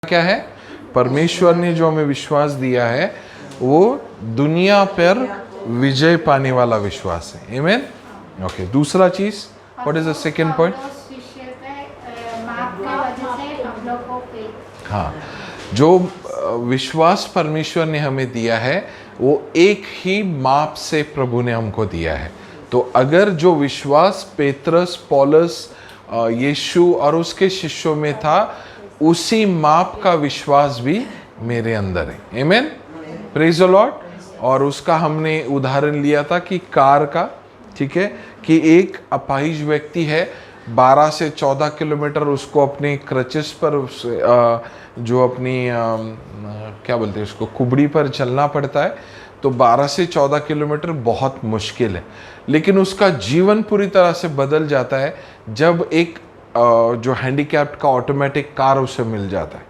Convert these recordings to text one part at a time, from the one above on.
क्या है? परमेश्वर ने जो हमें विश्वास दिया है वो दुनिया पर विजय पाने वाला विश्वास है। आमीन। ओके, दूसरा चीज, what is the second point? हाँ, जो विश्वास परमेश्वर ने हमें दिया है वो एक ही माप से प्रभु ने हमको दिया है। तो अगर जो विश्वास पेत्रस, पौलुस, यीशु और उसके शिष्यों में था, उसी माप का विश्वास भी मेरे अंदर है। आमीन, प्रेज द लॉर्ड। और उसका हमने उदाहरण लिया था कि कार का, ठीक है, कि एक अपाहिज व्यक्ति है, 12 से 14 किलोमीटर उसको अपने क्रचेस पर जो अपनी क्या बोलते हैं उसको, कुबड़ी पर चलना पड़ता है। तो 12 से 14 किलोमीटर बहुत मुश्किल है, लेकिन उसका जीवन पूरी तरह से बदल जाता है जब एक जो हैंडीकैप्ड का ऑटोमेटिक कार उसे मिल जाता है।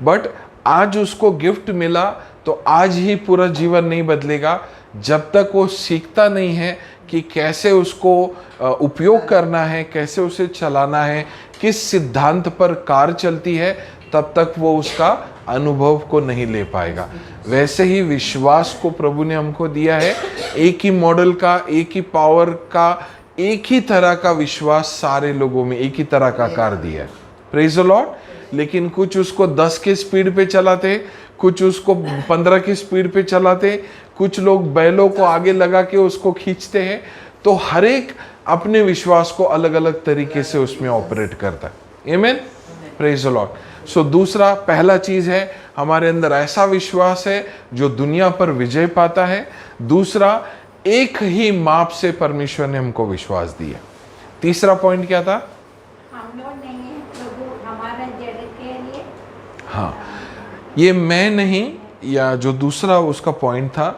बट आज उसको गिफ्ट मिला तो आज ही पूरा जीवन नहीं बदलेगा जब तक वो सीखता नहीं है कि कैसे उसको उपयोग करना है, कैसे उसे चलाना है, किस सिद्धांत पर कार चलती है, तब तक वो उसका अनुभव को नहीं ले पाएगा। वैसे ही विश्वास को प्रभु ने हमको दिया है, एक ही मॉडल का, एक ही पावर का, एक ही तरह का विश्वास सारे लोगों में, एक ही तरह का कार दिया है। Praise the Lord. लेकिन कुछ उसको 10 की स्पीड पे चलाते, कुछ उसको 15 की स्पीड पे चलाते, कुछ लोग बैलों को आगे लगा के उसको खींचते हैं। तो हर एक अपने विश्वास को अलग अलग तरीके से उसमें ऑपरेट करता है। आमीन, प्रेज द लॉर्ड। सो दूसरा, पहला चीज है हमारे अंदर ऐसा विश्वास है जो दुनिया पर विजय पाता है। दूसरा, एक ही माप से परमेश्वर ने हमको विश्वास दिया। तीसरा पॉइंट क्या था? हम लोग नहीं है, प्रभु हमारा जड़ के लिए। हाँ, ये मैं नहीं, या जो दूसरा उसका पॉइंट था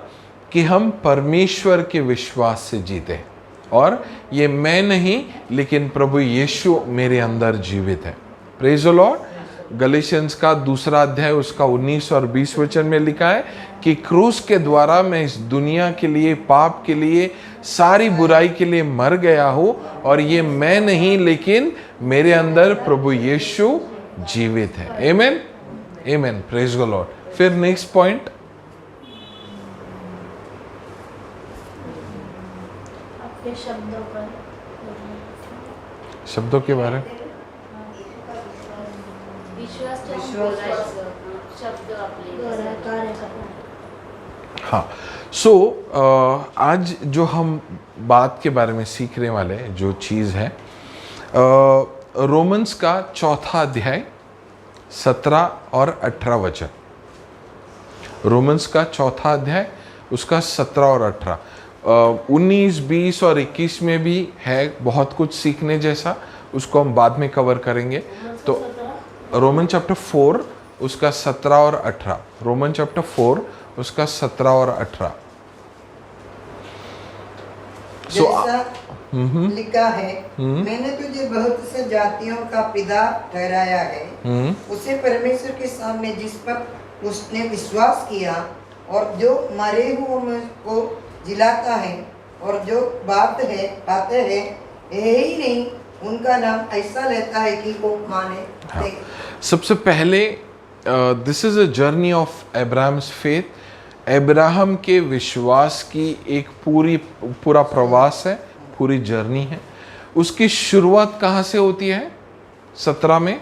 कि हम परमेश्वर के विश्वास से जीते, और ये मैं नहीं लेकिन प्रभु यीशु मेरे अंदर जीवित है। Praise the Lord. गलेशियंस का 2 अध्याय उसका 19 और 20 वचन में लिखा है कि क्रूस के द्वारा मैं इस दुनिया के लिए, पाप के लिए, सारी बुराई के लिए मर गया हूँ, और ये मैं नहीं लेकिन मेरे अंदर प्रभु यीशु जीवित है। आमीन, आमीन, प्रेज द लॉर्ड। फिर नेक्स्ट पॉइंट, अपने शब्दों पर, शब्दों के बारे में शब्द हाँ। सो आज जो हम बात के बारे में सीखने वाले जो चीज़ है, रोमन्स का 4 अध्याय 17 और 18 वचन। रोमन्स का 4 अध्याय उसका 17 और 18, 19, 20 और 21 में भी है बहुत कुछ सीखने जैसा, उसको हम बाद में कवर करेंगे। तो रोमन चैप्टर 4 उसका 17 और 18, रोमन चैप्टर 4 उसका 17 और 18। जैसा लिखा है, मैंने तुझे बहुत से जातियों का पिता ठहराया है, उसे परमेश्वर के सामने जिस पर उसने विश्वास किया, और जो मरे हुओं को जिलाता है, और जो पाते हैं यही नहीं, उनका नाम ऐसा लेता है कि वो माने। हाँ। सबसे पहले this is a journey of Abraham's faith. Abraham के विश्वास की एक पूरा प्रवास है, पूरी जर्नी है। उसकी शुरुआत कहाँ से होती है? 17 में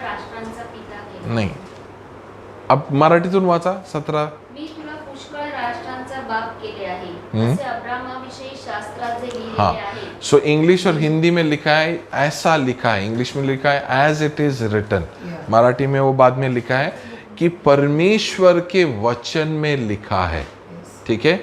राष्ट्रांचा पिता नहीं, अब मराठीतून वाचा 17। मी तुला पुष्कळ राष्ट्रांचा बाप केले आहे, असे अब्राहमाविषयी शास्त्रात जे लिहिलेले हाँ, आहे। सो इंग्लिश और हिंदी में लिखा है, ऐसा लिखा है, इंग्लिश में लिखा है as it is written, Marathi में वो बाद में लिखा है कि परमेश्वर के वचन में लिखा है। ठीक है,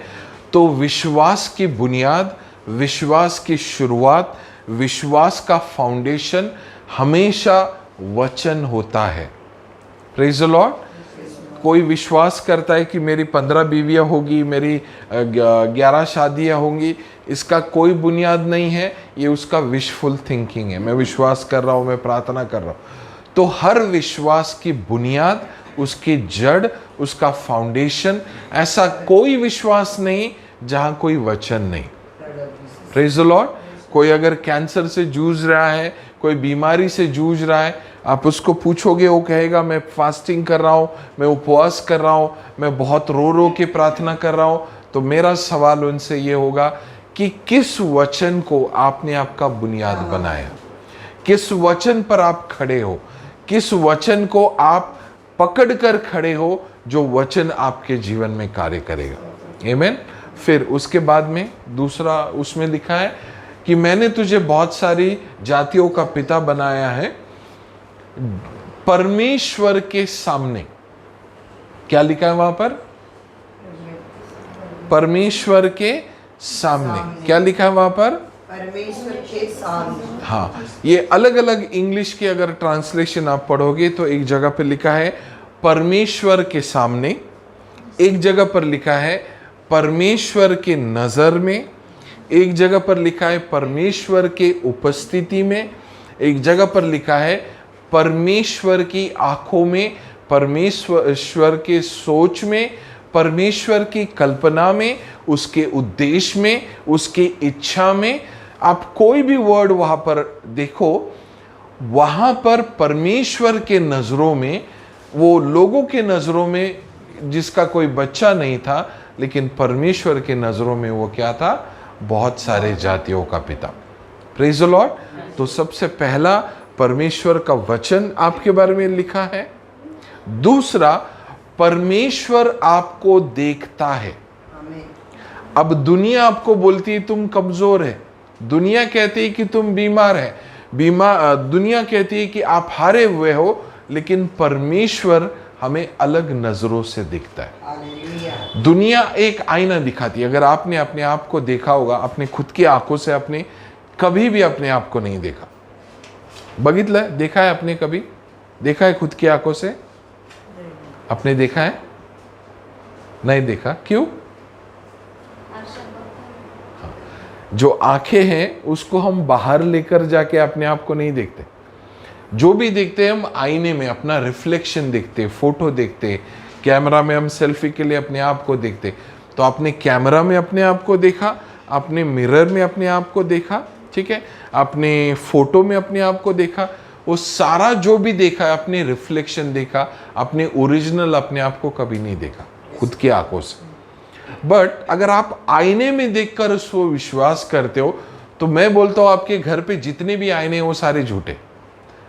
तो विश्वास की बुनियाद, विश्वास की शुरुआत, विश्वास का फाउंडेशन हमेशा वचन होता है। Praise the Lord. कोई विश्वास करता है कि मेरी 15 बीवियां होगी, मेरी 11 शादियां होंगी, इसका कोई बुनियाद नहीं है, ये उसका विशफुल थिंकिंग है। मैं विश्वास कर रहा हूँ, मैं प्रार्थना कर रहा हूँ। तो हर विश्वास की बुनियाद, उसकी जड़, उसका फाउंडेशन, ऐसा कोई विश्वास नहीं जहाँ कोई वचन नहीं। Praise the Lord. कोई अगर कैंसर से जूझ रहा है, कोई बीमारी से जूझ रहा है, आप उसको पूछोगे, वो कहेगा मैं फास्टिंग कर रहा हूँ, मैं उपवास कर रहा हूँ, मैं बहुत रो रो के प्रार्थना कर रहा हूँ। तो मेरा सवाल उनसे ये होगा कि किस वचन को आपने आपका बुनियाद बनाया, किस वचन पर आप खड़े हो, किस वचन को आप पकड़ कर खड़े हो, जो वचन आपके जीवन में कार्य करेगा। आमीन। फिर उसके बाद में दूसरा उसमें लिखा है कि मैंने तुझे बहुत सारी जातियों का पिता बनाया है परमेश्वर के सामने। क्या लिखा है वहां पर? परमेश्वर के सामने। क्या लिखा है वहां पर? परमेश्वर के सामने। हाँ, ये अलग अलग इंग्लिश की अगर ट्रांसलेशन आप पढ़ोगे तो एक जगह पर लिखा है परमेश्वर के सामने, एक जगह पर लिखा है परमेश्वर के नजर में, एक जगह पर लिखा है परमेश्वर के उपस्थिति में, एक जगह पर लिखा है परमेश्वर की आंखों में, परमेश्वर के सोच में, परमेश्वर की कल्पना में, उसके उद्देश्य में, उसकी इच्छा में। आप कोई भी वर्ड वहां पर देखो, वहां पर परमेश्वर के नजरों में, वो लोगों के नजरों में जिसका कोई बच्चा नहीं था, लेकिन परमेश्वर के नजरों में वो क्या था? बहुत सारे जातियों का पिता। Praise the Lord. तो सबसे पहला परमेश्वर का वचन आपके बारे में लिखा है। दूसरा, परमेश्वर आपको देखता है। अब दुनिया आपको बोलती है तुम कमजोर है, दुनिया कहती है कि तुम बीमार है, दुनिया कहती है कि आप हारे हुए हो, लेकिन परमेश्वर हमें अलग नजरों से दिखता है। दुनिया एक आईना दिखाती है। अगर आपने अपने आप को देखा होगा, अपने खुद की आंखों से आपने कभी भी अपने आप को नहीं देखा, बगितलं देखा है आपने? कभी देखा है खुद की आंखों से? आपने देखा है? नहीं देखा। क्यों? जो आंखें हैं उसको हम बाहर लेकर जाके अपने आप को नहीं देखते। जो भी देखते हैं हम आईने में अपना रिफ्लेक्शन देखते, फोटो देखते, कैमरा में हम सेल्फी के लिए अपने आप को देखते। तो आपने कैमरा में अपने आप को देखा, आपने मिरर में अपने आप को देखा, ठीक है, आपने फोटो में अपने आप को देखा, वो सारा जो भी देखा अपने रिफ्लेक्शन देखा, अपने ओरिजिनल अपने आप को कभी नहीं देखा खुद की आंखों से। बट अगर आप आईने में देखकर उसको विश्वास करते हो, तो मैं बोलता हूं आपके घर पे जितने भी आईने हैं वो सारे झूठे।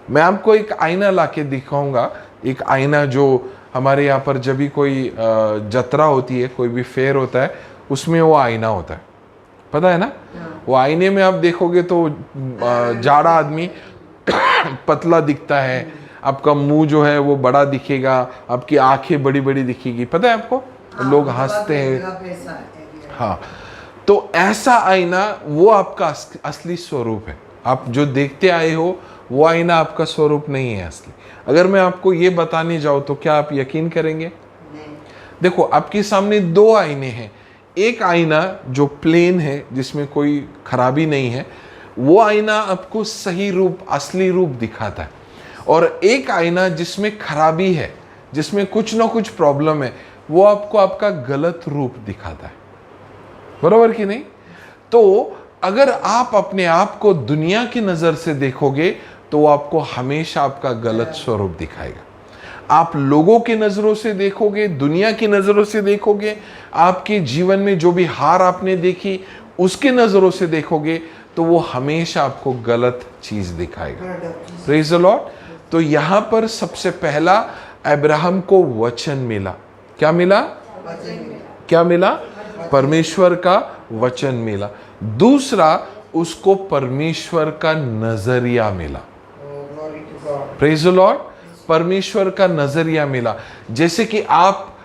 मैं आपको एक आईना लाके दिखाऊंगा, एक आईना जो हमारे यहाँ पर जब भी कोई जत्रा होती है, कोई भी फेयर होता है, उसमें वो आईना होता है, पता है ना? वो आईने में आप देखोगे तो जाड़ा आदमी पतला दिखता है, आपका मुंह जो है वो बड़ा दिखेगा, आपकी आंखें बड़ी बड़ी दिखेगी, पता है आपको? लोग हंसते हैं। हाँ, तो ऐसा आईना वो आपका असली स्वरूप है। आप जो देखते आए हो वो आईना आपका स्वरूप नहीं है असली। अगर मैं आपको ये बताने जाऊं तो क्या आप यकीन करेंगे? देखो, आपके सामने दो आईने हैं। एक आईना जो प्लेन है, जिसमें कोई खराबी नहीं है, वो आईना आपको सही रूप, असली रूप दिखाता है। और एक आईना जिसमें खराबी है, जिसमें कुछ ना कुछ प्रॉब्लम है, वो आपको आपका गलत रूप दिखाता है। बराबर कि नहीं? तो अगर आप अपने आप को दुनिया की नजर से देखोगे तो वो आपको हमेशा आपका गलत स्वरूप दिखाएगा। आप लोगों की नजरों से देखोगे, दुनिया की नजरों से देखोगे, आपके जीवन में जो भी हार आपने देखी उसके नजरों से देखोगे, तो वो हमेशा आपको गलत चीज दिखाएगा। Praise the Lord. तो यहां पर सबसे पहला अब्राहम को वचन मिला। क्या मिला? क्या मिला? परमेश्वर का वचन मिला। दूसरा, उसको परमेश्वर का नजरिया मिला। Praise the Lord. परमेश्वर का नजरिया मिला। जैसे कि आप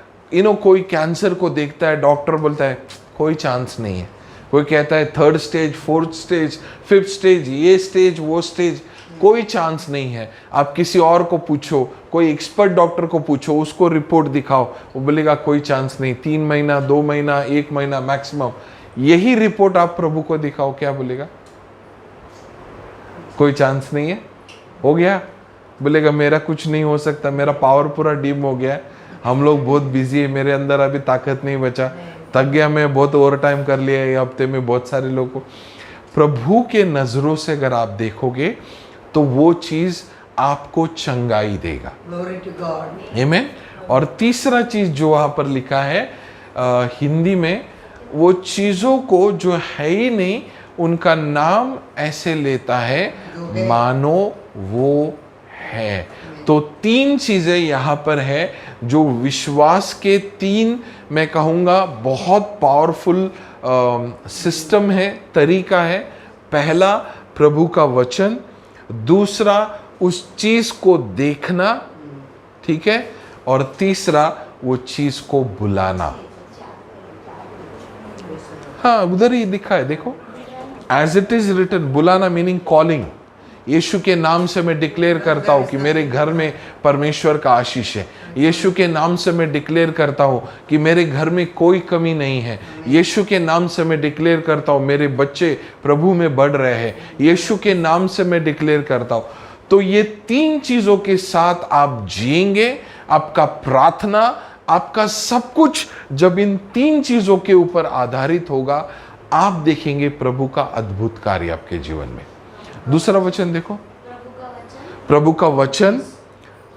कोई कैंसर को देखता है, डॉक्टर बोलता है कोई चांस नहीं है, कोई कहता है 3rd stage, 4th stage, 5th stage, ये स्टेज, वो स्टेज, कोई चांस नहीं है। आप किसी और को पूछो, कोई एक्सपर्ट डॉक्टर को पूछो, उसको रिपोर्ट दिखाओ, वो बोलेगा कोई चांस नहीं, 3 महीना, 2 महीना, 1 महीना मैक्सिमम। यही रिपोर्ट आप प्रभु को दिखाओ, क्या बोलेगा? कोई चांस नहीं है, हो गया। बोलेगा मेरा कुछ नहीं हो सकता, मेरा पावर पूरा डिम हो गया है, हम लोग बहुत बिजी है, मेरे अंदर अभी ताकत नहीं बचा, थक गया, मैं बहुत ओवर टाइम कर लिया ये हफ्ते में बहुत सारे लोगों को। प्रभु के नजरों से अगर आप देखोगे तो वो चीज आपको चंगाई देगा। Glory to God. आमीन। और तीसरा चीज जो वहां पर लिखा है हिंदी में, वो चीजों को जो है ही नहीं उनका नाम ऐसे लेता है मानो वो है। तो तीन चीजें यहां पर है जो विश्वास के तीन, मैं कहूंगा बहुत पावरफुल सिस्टम है, तरीका है। पहला प्रभु का वचन, दूसरा उस चीज को देखना, ठीक है, और तीसरा वो चीज को बुलाना। हाँ उधर ही लिखा है, देखो, एज इट इज रिटन, बुलाना मीनिंग कॉलिंग। यीशु के नाम से मैं डिक्लेयर करता हूं कि मेरे घर में परमेश्वर का आशीष है। यीशु के नाम से मैं डिक्लेयर करता हूं कि मेरे घर में कोई कमी नहीं है। यीशु के नाम से मैं डिक्लेयर करता हूं मेरे बच्चे प्रभु में बढ़ रहे हैं। यीशु के नाम से मैं डिक्लेयर करता हूं। तो ये तीन चीजों के साथ आप जिएंगे, आपका प्रार्थना, आपका सब कुछ जब इन तीन चीजों के ऊपर आधारित होगा, आप देखेंगे प्रभु का अद्भुत कार्य आपके जीवन में। दूसरा वचन देखो, प्रभु का वचन,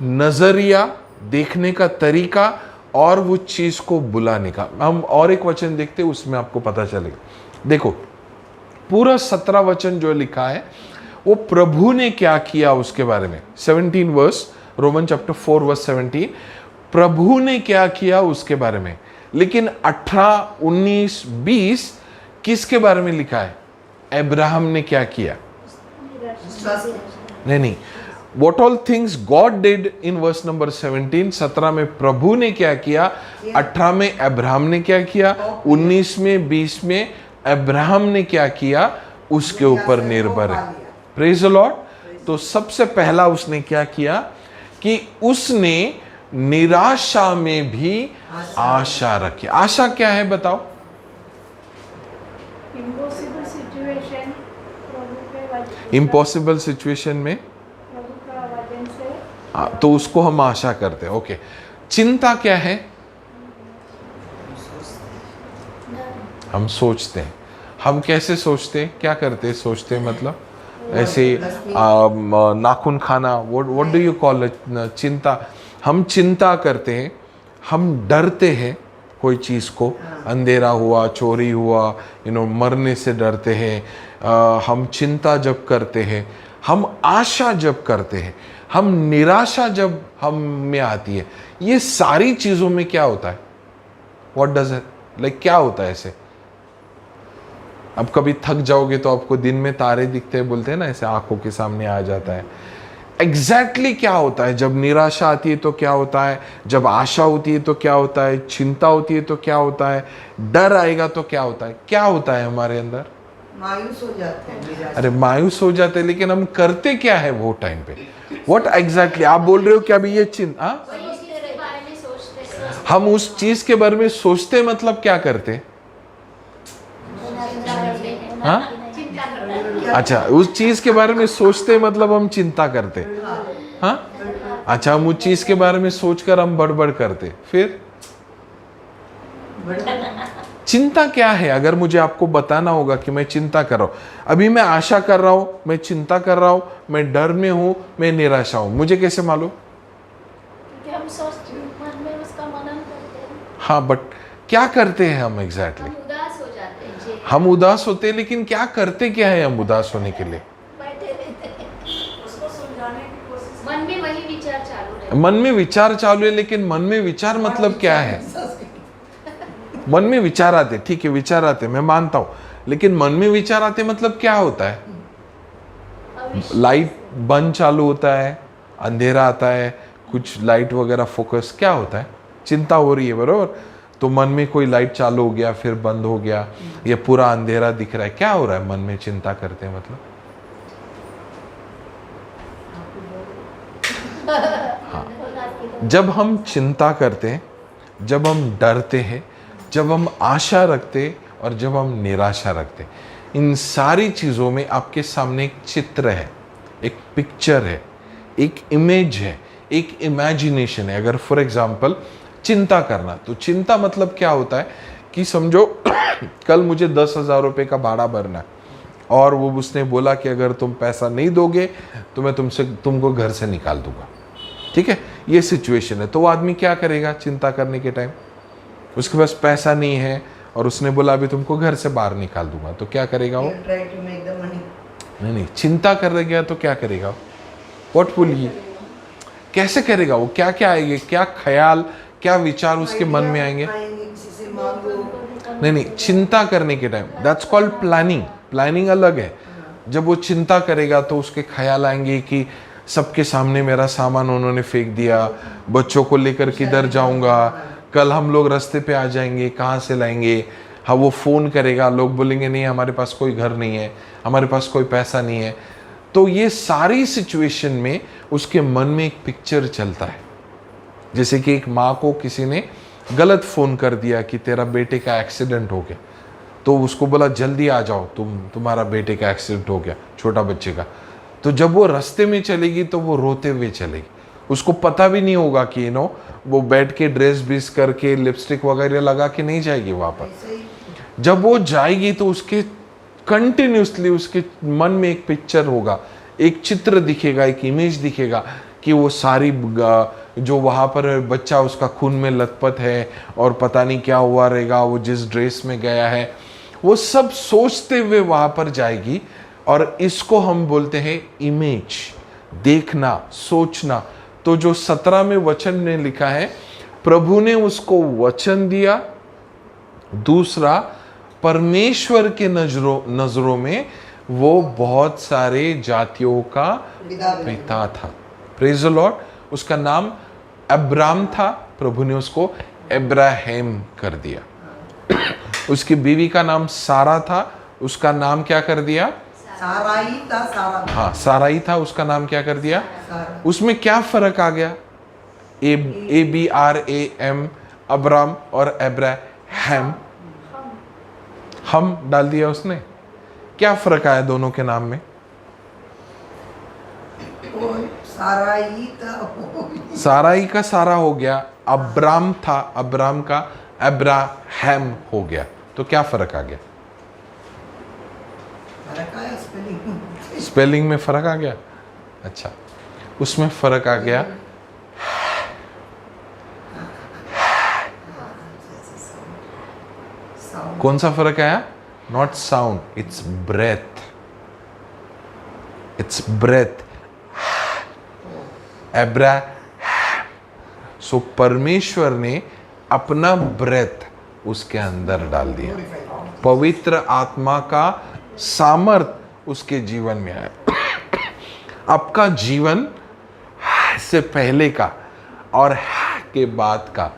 नजरिया, देखने का तरीका और वो चीज को बुलाने का। हम और एक वचन देखते हैं, उसमें आपको पता चलेगा। देखो पूरा 17 वचन जो लिखा है वो प्रभु ने क्या किया उसके बारे में। 17 वर्स, रोमन चैप्टर 4 वर्स 17, प्रभु ने क्या किया उसके बारे में। लेकिन 18, 19, 20 किसके बारे में लिखा है? अब्राहम ने क्या किया? नहीं, what all things God did in verse number 17, 17 में प्रभु ने क्या किया, 18 में अब्राहम ने क्या किया, 19 में 20 में अब्राहम ने क्या किया, उसके ऊपर निर्भर है। Praise the Lord. तो सबसे पहला उसने क्या किया कि उसने निराशा में भी आशा रखी। आशा क्या है बताओ? इम्पॉसिबल सिचुएशन, इम्पॉसिबल सिचुएशन में प्रभु का वचन से, तो उसको हम आशा करते हैं। ओके। चिंता क्या है? हम सोचते हैं। हम कैसे सोचते हैं? क्या करते हैं? सोचते हैं मतलब ऐसे नाखून खाना, what do you call it? चिंता। हम चिंता करते हैं, हम डरते हैं कोई चीज़ को, अंधेरा हुआ, चोरी हुआ, मरने से डरते हैं। हम चिंता जब करते हैं, हम आशा जब करते हैं, हम निराशा जब हम में आती है, ये सारी चीज़ों में क्या होता है? व्हाट डज इट लाइक, क्या होता है ऐसे? अब कभी थक जाओगे तो आपको दिन में तारे दिखते हैं, बोलते हैं ना, ऐसे आंखों के सामने आ जाता है। एग्जैक्टली क्या होता है? जब निराशा आती है तो क्या होता है? जब आशा होती है तो क्या होता है? चिंता होती है तो क्या होता है? डर आएगा तो क्या होता है? क्या होता है हमारे अंदर? मायूस हो जाते हैं। अरे मायूस हो जाते हैं, लेकिन हम करते क्या है वो टाइम पे? व्हाट एग्जैक्टली आप बोल रहे हो? क्या अभी ये चिंता, हम उस चीज के बारे में सोचते, मतलब क्या करते? हाँ, अच्छा, उस चीज के बारे में सोचते मतलब हम चिंता करते। हाँ, अच्छा, हम उस चीज के बारे में सोचकर हम बड़बड़ करते। फिर चिंता क्या है? अगर मुझे आपको बताना होगा कि मैं चिंता कर रहा हूं, अभी मैं आशा कर रहा हूं, मैं चिंता कर रहा हूं, मैं डर में हूं, मैं निराशा हूं, मुझे कैसे मालूम? क्योंकि हम सोचते हैं, मन में उसका मनन करते हैं। हाँ, बट क्या करते हैं हम एग्जैक्टली? उदास हो जाते हैं। हम उदास होते हैं, लेकिन क्या करते क्या है हम उदास होने के लिए? बैठे रहते हैं, उसको सुलझाने की कोशिश। मन में वही विचार चालू रहता मन में विचार चालू है, लेकिन मन में विचार मतलब क्या है? मन में विचार आते, ठीक है, विचार आते, मैं मानता हूं, लेकिन मन में विचार आते मतलब क्या होता है? लाइट बंद चालू होता है, अंधेरा आता है, कुछ लाइट वगैरह फोकस, क्या होता है? चिंता हो रही है, बरोबर? तो मन में कोई लाइट चालू हो गया, फिर बंद हो गया, ये पूरा अंधेरा दिख रहा है, क्या हो रहा है? मन में चिंता करते हैं मतलब। हाँ, जब हम चिंता करते हैं, जब हम डरते हैं, जब हम आशा रखते और जब हम निराशा रखते, इन सारी चीज़ों में आपके सामने एक चित्र है, एक पिक्चर है, एक इमेज है, एक इमेजिनेशन है। अगर फॉर एग्जाम्पल चिंता करना, तो चिंता मतलब क्या होता है कि समझो कल मुझे 10,000 रुपये का भाड़ा भरना है, और वो उसने बोला कि अगर तुम पैसा नहीं दोगे तो मैं तुमको घर से निकाल दूंगा। ठीक है, ये सिचुएशन है। तो वो आदमी क्या करेगा चिंता करने के टाइम? उसके पास पैसा नहीं है और उसने बोला अभी तुमको घर से बाहर निकाल दूंगा, तो क्या करेगा वो? Try to make the money. नहीं, चिंता कर गया तो क्या करेगा? व्हाट विल ही, कैसे करेगा वो? क्या क्या आएंगे, क्या ख्याल, क्या विचार उसके मन में आएंगे? किसी से मांगो। नहीं, चिंता करने के time, that's called planning. Planning अलग है। जब वो चिंता करेगा तो उसके ख्याल आएंगे कि सबके सामने मेरा सामान उन्होंने फेंक दिया, बच्चों को लेकर किधर जाऊंगा, कल हम लोग रास्ते पे आ जाएंगे, कहाँ से लाएंगे? हाँ, वो फ़ोन करेगा, लोग बोलेंगे नहीं हमारे पास कोई घर नहीं है, हमारे पास कोई पैसा नहीं है। तो ये सारी सिचुएशन में उसके मन में एक पिक्चर चलता है। जैसे कि एक माँ को किसी ने गलत फ़ोन कर दिया कि तेरा बेटे का एक्सीडेंट हो गया, तो उसको बोला जल्दी आ जाओ, तुम्हारा बेटे का एक्सीडेंट हो गया, छोटा बच्चे का। तो जब वो रास्ते में चलेगी तो वो रोते हुए चलेगी, उसको पता भी नहीं होगा कि वो बैठ के ड्रेस बीस करके लिपस्टिक वगैरह लगा के नहीं जाएगी वहाँ पर। जब वो जाएगी तो उसके कंटिन्यूसली उसके मन में एक पिक्चर होगा, एक चित्र दिखेगा, एक इमेज दिखेगा कि वो सारी जो वहाँ पर बच्चा उसका खून में लथपथ है और पता नहीं क्या हुआ रहेगा, वो जिस ड्रेस में गया है, वो सब सोचते हुए वहाँ पर जाएगी। और इसको हम बोलते हैं इमेज, देखना, सोचना। तो जो 17 में वचन में लिखा है, प्रभु ने उसको वचन दिया। दूसरा, परमेश्वर के नजरों में वो बहुत सारे जातियों का पिता था। Praise the Lord. उसका नाम अब्राम था, प्रभु ने उसको अब्राहम कर दिया। उसकी बीवी का नाम सारा था, उसका नाम क्या कर दिया? साराई था, सारा। हाँ, साराई था, उसका नाम क्या कर दिया? उसमें क्या फर्क आ गया? ABRAM, अब्राम और अब्राहम, हम डाल दिया उसने। क्या फर्क आया दोनों के नाम में? साराई था, साराई का सारा हो गया, अब्राम था, अब्राम का अब्राहम हो गया। तो क्या फर्क आ गया? स्पेलिंग में फर्क आ गया। अच्छा, उसमें फर्क आ गया। कौन सा फर्क आया? Not sound, it's breath. It's breath. Abraham. सो परमेश्वर ने अपना ब्रेथ उसके अंदर डाल दिया। पवित्र आत्मा का सामर्थ उसके जीवन में आया। आपका जीवन से पहले का और के बाद का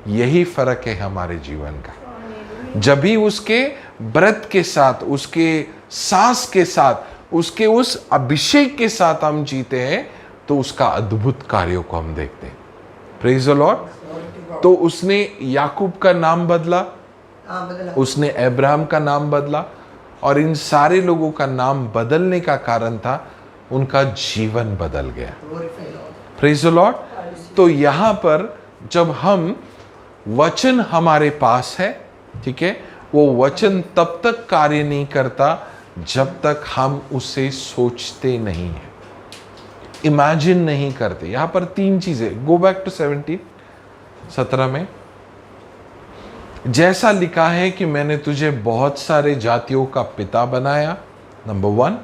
यही फर्क है हमारे जीवन का। जब भी उसके ब्रेथ के साथ, उसके सांस के साथ, उसके उस अभिषेक के साथ हम जीते हैं तो उसका अद्भुत कार्यों को हम देखते हैं। Praise the Lord. तो उसने याकूब का नाम बदला, उसने अब्राहम का नाम बदला, और इन सारे लोगों का नाम बदलने का कारण था उनका जीवन बदल गया। Praise the Lord. तो यहाँ पर जब हम वचन हमारे पास है, ठीक है, वो वचन तब तक कार्य नहीं करता जब तक हम उसे सोचते नहीं है, इमेजिन नहीं करते। यहां पर 3 चीजें। गो बैक टू 17 में जैसा लिखा है कि मैंने तुझे बहुत सारे जातियों का पिता बनाया, नंबर 1।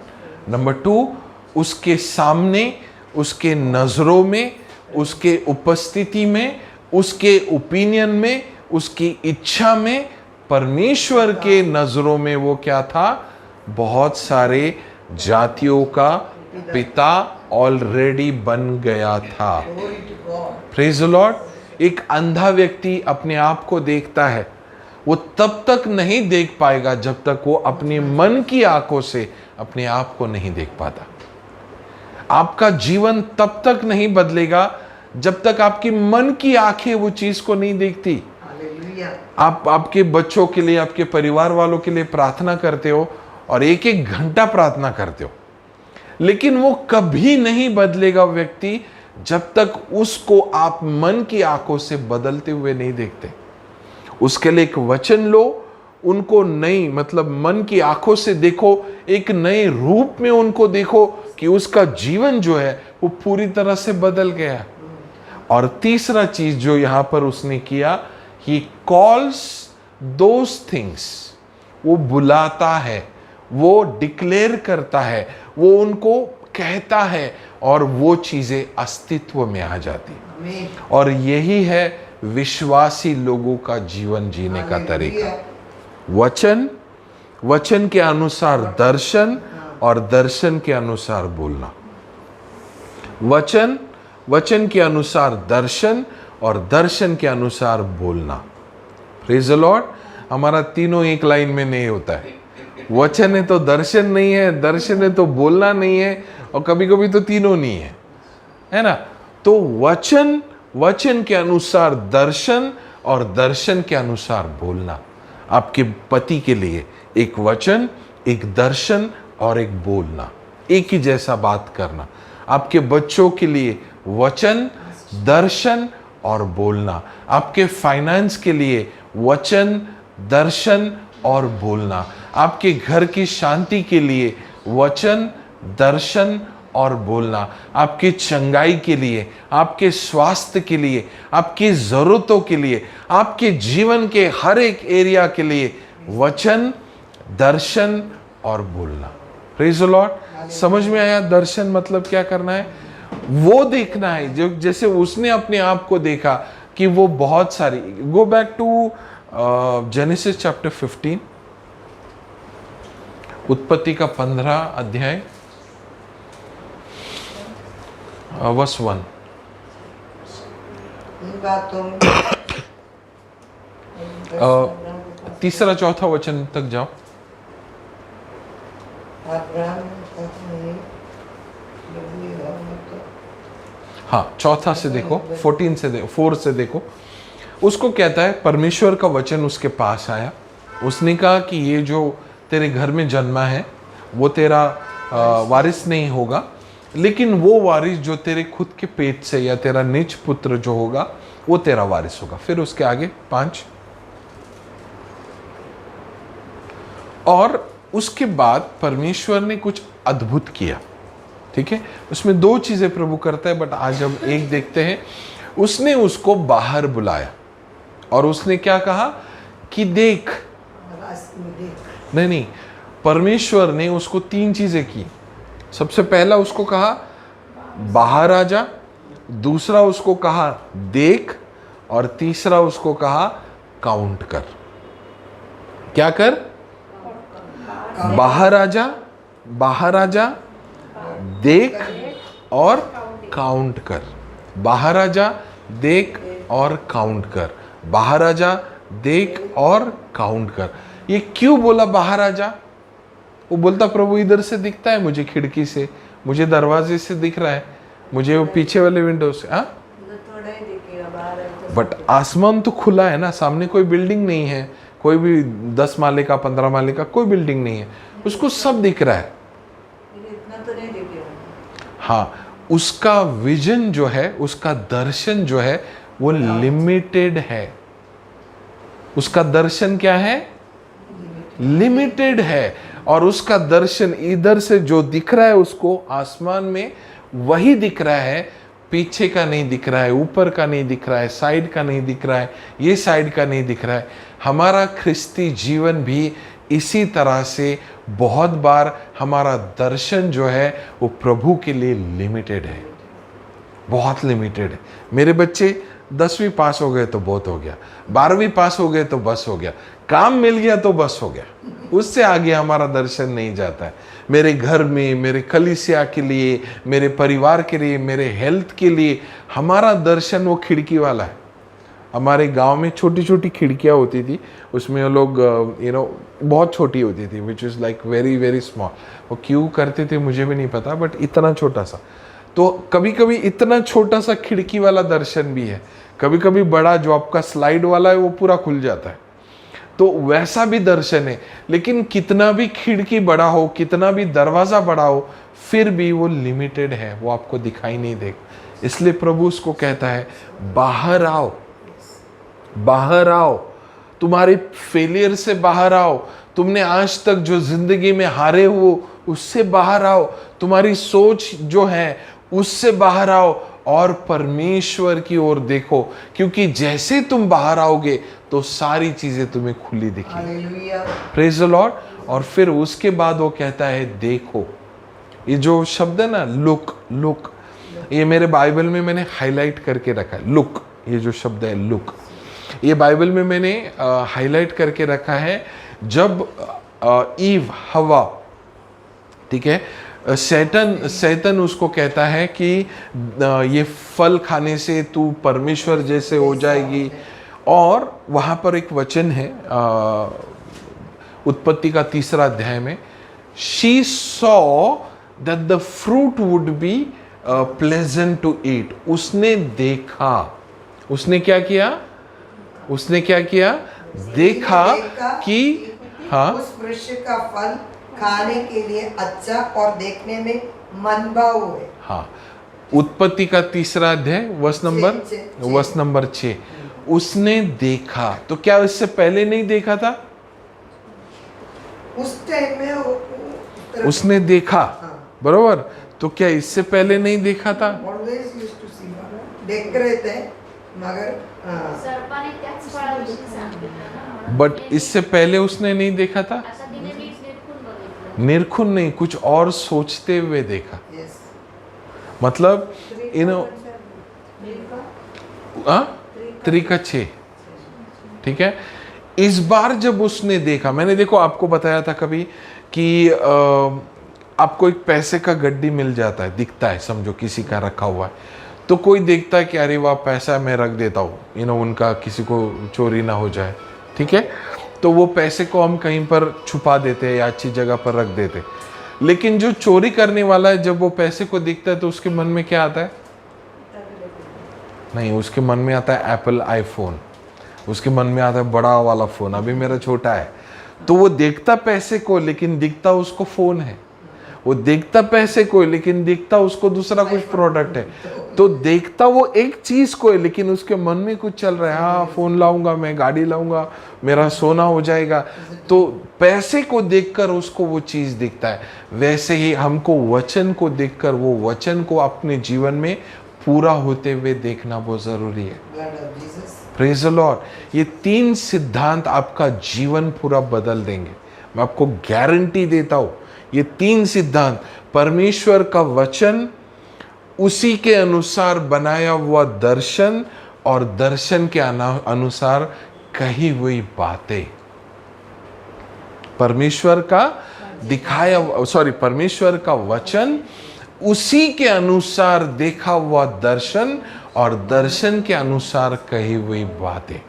नंबर 2, उसके सामने, उसके नजरों में, उसके उपस्थिति में, उसके ओपिनियन में, उसकी इच्छा में, परमेश्वर के नजरों में वो क्या था? बहुत सारे जातियों का पिता ऑलरेडी बन गया था। Praise the Lord. एक अंधा व्यक्ति अपने आप को देखता है, वो तब तक नहीं देख पाएगा जब तक वो अपने मन की आंखों से अपने आप को नहीं देख पाता। आपका जीवन तब तक नहीं बदलेगा जब तक आपकी मन की आंखें वो चीज को नहीं देखती। आप आपके बच्चों के लिए, आपके परिवार वालों के लिए प्रार्थना करते हो और 1-1 घंटा प्रार्थना करते हो, लेकिन वो कभी नहीं बदलेगा व्यक्ति जब तक उसको आप मन की आंखों से बदलते हुए नहीं देखते। उसके लिए एक वचन लो, उनको नई मतलब मन की आंखों से देखो, एक नए रूप में उनको देखो कि उसका जीवन जो है वो पूरी तरह से बदल गया। और तीसरा चीज जो यहां पर उसने किया, ही कॉल्स दोज थिंग्स, वो बुलाता है, वो डिक्लेयर करता है, वो उनको कहता है और वो चीजें अस्तित्व में आ जाती। और यही है विश्वासी लोगों का जीवन जीने का तरीका। वचन, वचन के अनुसार दर्शन और दर्शन के अनुसार बोलना। वचन, वचन के अनुसार दर्शन और दर्शन के अनुसार बोलना। Praise the Lord. हमारा तीनों एक लाइन में नहीं होता है। वचन है तो दर्शन नहीं है, दर्शन है तो बोलना नहीं है, और कभी कभी तो तीनों नहीं है ना। तो वचन, वचन के अनुसार दर्शन और दर्शन के अनुसार बोलना। आपके पति के लिए एक वचन, एक दर्शन और एक बोलना, एक ही जैसा बात करना। आपके बच्चों के लिए वचन, दर्शन और बोलना। आपके फाइनेंस के लिए वचन, दर्शन और बोलना। आपके घर की शांति के लिए वचन, दर्शन और बोलना। आपकी चंगाई के लिए, आपके स्वास्थ्य के लिए, आपकी जरूरतों के लिए, आपके जीवन के हर एक एरिया के लिए वचन, दर्शन और बोलना। Praise the Lord. समझ में आया दर्शन मतलब क्या करना है? वो देखना है जो जैसे उसने अपने आप को देखा कि वो बहुत सारी। Go back to Genesis chapter 15, उत्पत्ति का 15 अध्याय वर्स 1। इन बातों में तीसरा चौथा वचन तक जाओ। हाँ, चौथा से देखो, 14 से देखो, 4 से देखो। उसको कहता है परमेश्वर का वचन उसके पास आया। उसने कहा कि ये जो तेरे घर में जन्मा है वो तेरा वारिस नहीं होगा, लेकिन वो वारिस जो तेरे खुद के पेट से या तेरा निज पुत्र जो होगा वो तेरा वारिस होगा। फिर उसके आगे 5। और उसके बाद परमेश्वर ने कुछ अद्भुत किया। ठीक है, उसमें 2 चीजें प्रभु करता है, बट आज हम एक देखते हैं। उसने उसको बाहर बुलाया और उसने क्या कहा कि देख। नहीं, परमेश्वर ने उसको 3 चीजें की। सबसे पहला उसको कहा बाहर आ जा, दूसरा उसको कहा देख, और तीसरा उसको कहा काउंट कर। क्या कर? बाहर आ जा, बाहर आ जा, देख और काउंट कर। बाहर आ जा, देख और काउंट कर। बाहर आ जा, देख और काउंट कर। ये क्यों बोला बाहर आ जा? वो बोलता प्रभु इधर से दिखता है मुझे, खिड़की से, मुझे दरवाजे से दिख रहा है, मुझे वो पीछे वाले विंडो से। हाँ, बट आसमान तो खुला है ना, सामने कोई बिल्डिंग नहीं है, कोई भी 10 माले का 15 माले का कोई बिल्डिंग नहीं है, उसको सब दिख रहा है। हाँ, उसका विजन जो है, उसका दर्शन जो है वो लिमिटेड है। उसका दर्शन क्या है? लिमिटेड है। और उसका दर्शन इधर से जो दिख रहा है उसको आसमान में वही दिख रहा है, पीछे का नहीं दिख रहा है, ऊपर का नहीं दिख रहा है, साइड का नहीं दिख रहा है, ये साइड का नहीं दिख रहा है। हमारा ख्रिस्ती जीवन भी इसी तरह से बहुत बार हमारा दर्शन जो है वो प्रभु के लिए लिमिटेड है, बहुत लिमिटेड है। मेरे बच्चे 10वीं पास हो गए तो बहुत हो गया, 12वीं पास हो गए तो बस हो गया, काम मिल गया तो बस हो गया, उससे आगे हमारा दर्शन नहीं जाता है। मेरे घर में, मेरे कलीसिया के लिए, मेरे परिवार के लिए, मेरे हेल्थ के लिए हमारा दर्शन वो खिड़की वाला है। हमारे गांव में छोटी छोटी खिड़कियां होती थी, उसमें वो लोग बहुत छोटी होती थी, which is like very very small. वो क्यों करते थे मुझे भी नहीं पता, बट इतना छोटा सा। तो कभी कभी इतना छोटा सा खिड़की वाला दर्शन भी है, कभी कभी बड़ा जो आपका स्लाइड वाला है वो पूरा खुल जाता है, तो वैसा भी दर्शन है। लेकिन कितना भी खिड़की बड़ा हो, कितना भी दरवाज़ा बड़ा हो, फिर भी वो लिमिटेड है, वो आपको दिखाई नहीं देगा। इसलिए प्रभु उसको कहता है बाहर आओ, बाहर आओ। तुम्हारे फेलियर से बाहर आओ, तुमने आज तक जो जिंदगी में हारे हो उससे बाहर आओ, तुम्हारी सोच जो है उससे बाहर आओ और परमेश्वर की ओर देखो, क्योंकि जैसे तुम बाहर आओगे तो सारी चीजें तुम्हें खुली दिखेंगी। हालेलुया। Praise the Lord. और फिर उसके बाद वो कहता है देखो। ये जो शब्द है ना लुक, लुक, ये मेरे बाइबल में मैंने हाईलाइट करके रखा है। लुक, ये जो शब्द है लुक, ये बाइबल में मैंने हाईलाइट करके रखा है। जब ईव, हवा, ठीक है, शैतान उसको कहता है कि ये फल खाने से तू परमेश्वर जैसे हो जाएगी। और वहाँ पर एक वचन है उत्पत्ति का 3 अध्याय में, she saw that the fruit would be pleasant to eat. उसने देखा, उसने क्या किया, उसने क्या किया, देखा कि हाँ, उस वृक्ष का फल खाने के लिए अच्छा और देखने में मनभाऊ है। हाँ, उत्पत्ति का 3 अध्याय वर्ष नंबर 6। उसने देखा, तो क्या इससे पहले नहीं देखा था? उस टाइम में उसने देखा, बरोबर। तो क्या इससे पहले नहीं देखा था? ऑलवेज यूज्ड टू सी, देख रहे थे मगर सर्पाने त्याच फळाविषयी सांगितलं ना, बट इससे पहले उसने नहीं देखा था। असा तिने नीट निरखून बघितलं. निरखुन नहीं, कुछ और सोचते हुए देखा। यस, मतलब इन तरीका 6, ठीक है। इस बार जब उसने देखा, मैंने देखो आपको बताया था कभी कि आपको एक पैसे का गड्डी मिल जाता है, दिखता है, समझो किसी का रखा हुआ है, तो कोई देखता है कि अरे वाह पैसा मैं रख देता हूँ, उनका किसी को चोरी ना हो जाए, ठीक है। तो वो पैसे को हम कहीं पर छुपा देते हैं या अच्छी जगह पर रख देते। लेकिन जो चोरी करने वाला है, जब वो पैसे को देखता है तो उसके मन में क्या आता है? नहीं, उसके मन में आता है एप्पल आईफोन, उसके मन में आता है बड़ा वाला फोन, अभी मेरा छोटा है। तो वो देखता पैसे को लेकिन दिखता उसको फोन है, वो देखता पैसे को लेकिन दिखता उसको दूसरा कुछ प्रोडक्ट है। तो देखता वो एक चीज को है लेकिन उसके मन में कुछ चल रहा है, हाँ फोन लाऊंगा, मैं गाड़ी लाऊंगा, मेरा सोना हो जाएगा। तो पैसे को देखकर उसको वो चीज दिखता है। वैसे ही हमको वचन को देखकर वो वचन को अपने जीवन में पूरा होते हुए देखना बहुत जरूरी है। Praise the Lord. ये 3 सिद्धांत आपका जीवन पूरा बदल देंगे, मैं आपको गारंटी देता हूं। ये 3 सिद्धांत, परमेश्वर का वचन, उसी के अनुसार बनाया हुआ दर्शन और दर्शन के अनुसार कही हुई बातें, परमेश्वर का दिखाया, परमेश्वर का वचन, उसी के अनुसार देखा हुआ दर्शन और दर्शन के अनुसार कही हुई बातें।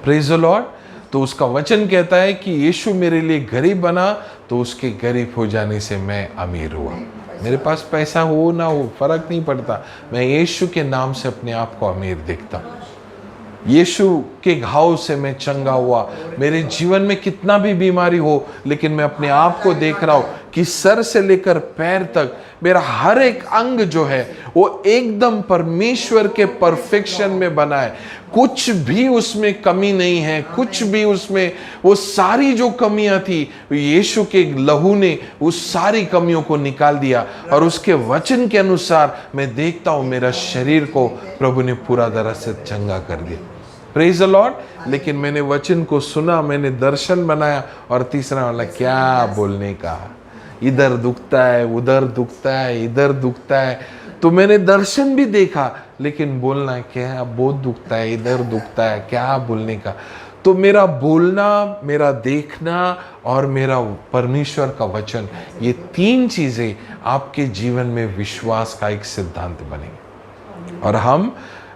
Praise the Lord. तो उसका वचन कहता है कि यीशु मेरे लिए गरीब बना तो उसके गरीब हो जाने से मैं अमीर हुआ। मेरे पास पैसा हो ना हो फर्क नहीं पड़ता, मैं यीशु के नाम से अपने आप को अमीर देखता हूँ। यीशु के घाव से मैं चंगा हुआ। मेरे जीवन में कितना भी बीमारी हो, लेकिन मैं अपने आप को देख रहा हूँ कि सर से लेकर पैर तक मेरा हर एक अंग जो है वो एकदम परमेश्वर के परफेक्शन में बना है। कुछ भी उसमें कमी नहीं है, कुछ भी उसमें, वो सारी जो कमियां थी यीशु के लहू ने उस सारी कमियों को निकाल दिया। और उसके वचन के अनुसार मैं देखता हूं मेरा शरीर को प्रभु ने पूरा तरह से चंगा कर दिया। Praise the Lord. लेकिन मैंने वचन को सुना, मैंने दर्शन बनाया, और तीसरा वाला क्या बोलने का, इधर दुखता है, उधर दुखता है, इधर दुखता है। तो मैंने दर्शन भी देखा, लेकिन बोलना क्या, बहुत दुखता है, इधर दुखता है, क्या बोलने का। तो मेरा बोलना, मेरा देखना और मेरा परमेश्वर का वचन, ये 3 चीजें आपके जीवन में विश्वास का एक सिद्धांत बनेंगे। और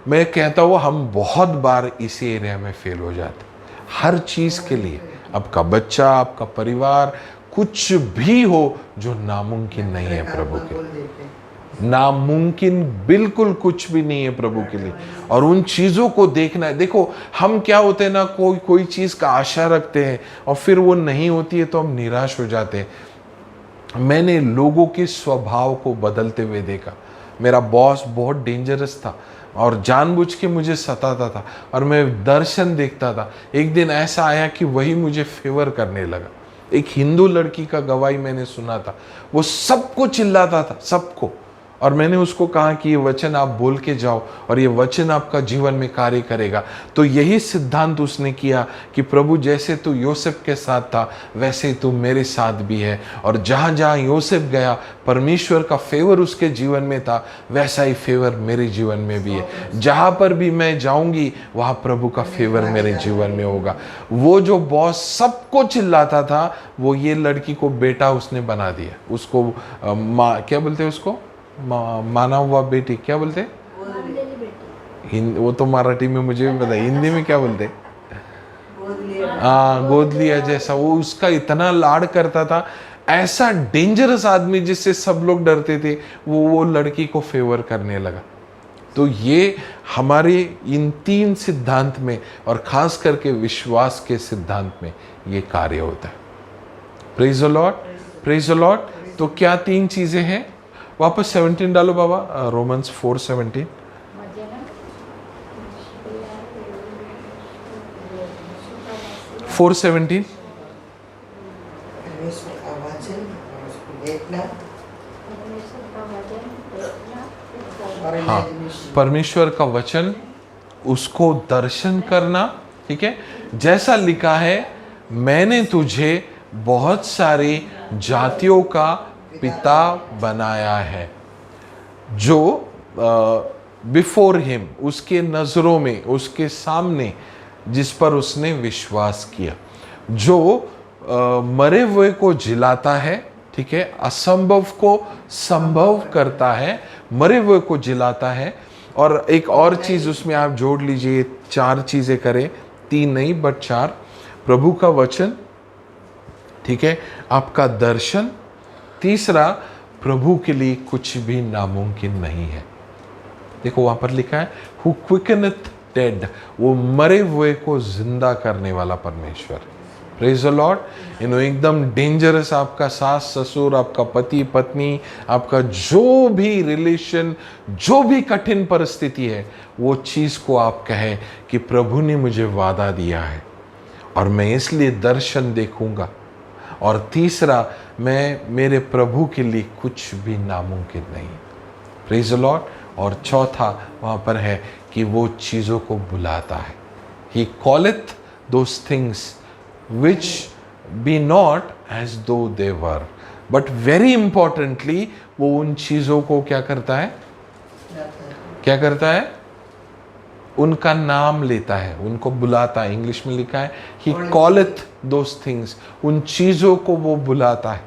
मैं कहता हूँ हम बहुत बार इसी एरिया में फेल हो जाते, हर चीज के लिए। आपका बच्चा, आपका परिवार, कुछ भी हो जो नामुमकिन नहीं है प्रभु के लिए। नामुमकिन बिल्कुल कुछ भी नहीं है प्रभु के लिए। और उन चीजों को देखना है। देखो हम क्या होते हैं ना, कोई चीज का आशा रखते हैं और फिर वो नहीं होती है तो हम निराश हो जाते हैं। मैंने लोगों के स्वभाव को बदलते हुए देखा। मेरा बॉस बहुत डेंजरस था और जानबूझ के मुझे सताता था और मैं दर्शन देखता था। एक दिन ऐसा आया कि वही मुझे फेवर करने लगा। एक हिंदू लड़की का गवाही मैंने सुना था, वो सबको चिल्लाता था, सबको, और मैंने उसको कहा कि ये वचन आप बोल के जाओ और ये वचन आपका जीवन में कार्य करेगा। तो यही सिद्धांत उसने किया कि प्रभु जैसे तू योसेफ के साथ था वैसे ही तू मेरे साथ भी है, और जहाँ जहाँ योसेफ गया परमेश्वर का फेवर उसके जीवन में था, वैसा ही फेवर मेरे जीवन में भी है। जहाँ पर भी मैं जाऊंगी वहाँ प्रभु का फेवर मेरे जीवन में होगा। वो जो बॉस सबको चिल्लाता था, वो ये लड़की को बेटा उसने बना दिया। उसको क्या बोलते हैं उसको, माना हुआ बेटी क्या बोलते? वो तो मराठी में मुझे भी पता है, हिंदी में क्या बोलते? हाँ, गोद लिया जैसा। वो उसका इतना लाड करता था। ऐसा डेंजरस आदमी जिससे सब लोग डरते थे, वो लड़की को फेवर करने लगा। तो ये हमारे इन 3 सिद्धांत में और खास करके विश्वास के सिद्धांत में ये कार्य होता है। Praise the Lord, praise the Lord. तो क्या 3 चीजें हैं? वापस 17 डालो बाबा, रोमन्स 4:17। हाँ, परमेश्वर का वचन, उसको दर्शन करना, ठीक है। जैसा लिखा है, मैंने तुझे बहुत सारी जातियों का पिता बनाया है। जो बिफोर हिम, उसके नजरों में, उसके सामने, जिस पर उसने विश्वास किया, जो मरे हुए को जिलाता है, ठीक है, असंभव को संभव करता है, मरे हुए को जिलाता है। और एक और चीज उसमें आप जोड़ लीजिए, 4 चीजें करें, 3 नहीं बट 4। प्रभु का वचन, ठीक है, आपका दर्शन, तीसरा प्रभु के लिए कुछ भी नामुमकिन नहीं है। देखो वहां पर लिखा है, हु क्विकनेथ डेड, वो मरे हुए को जिंदा करने वाला परमेश्वर। Praise the Lord. एकदम डेंजरस आपका सास ससुर, आपका पति पत्नी, आपका जो भी रिलेशन, जो भी कठिन परिस्थिति है, वो चीज को आप कहें कि प्रभु ने मुझे वादा दिया है और मैं इसलिए दर्शन देखूंगा। और तीसरा, मैं मेरे प्रभु के लिए कुछ भी नामुमकिन नहीं। Praise the Lord. और चौथा वहां पर है कि वो चीजों को बुलाता है। He calleth those things which be not as though they were, but very importantly वो उन चीजों को क्या करता है? क्या करता है? उनका नाम लेता है, उनको बुलाता है। इंग्लिश में लिखा है He calleth those things, उन चीजों को वो बुलाता है।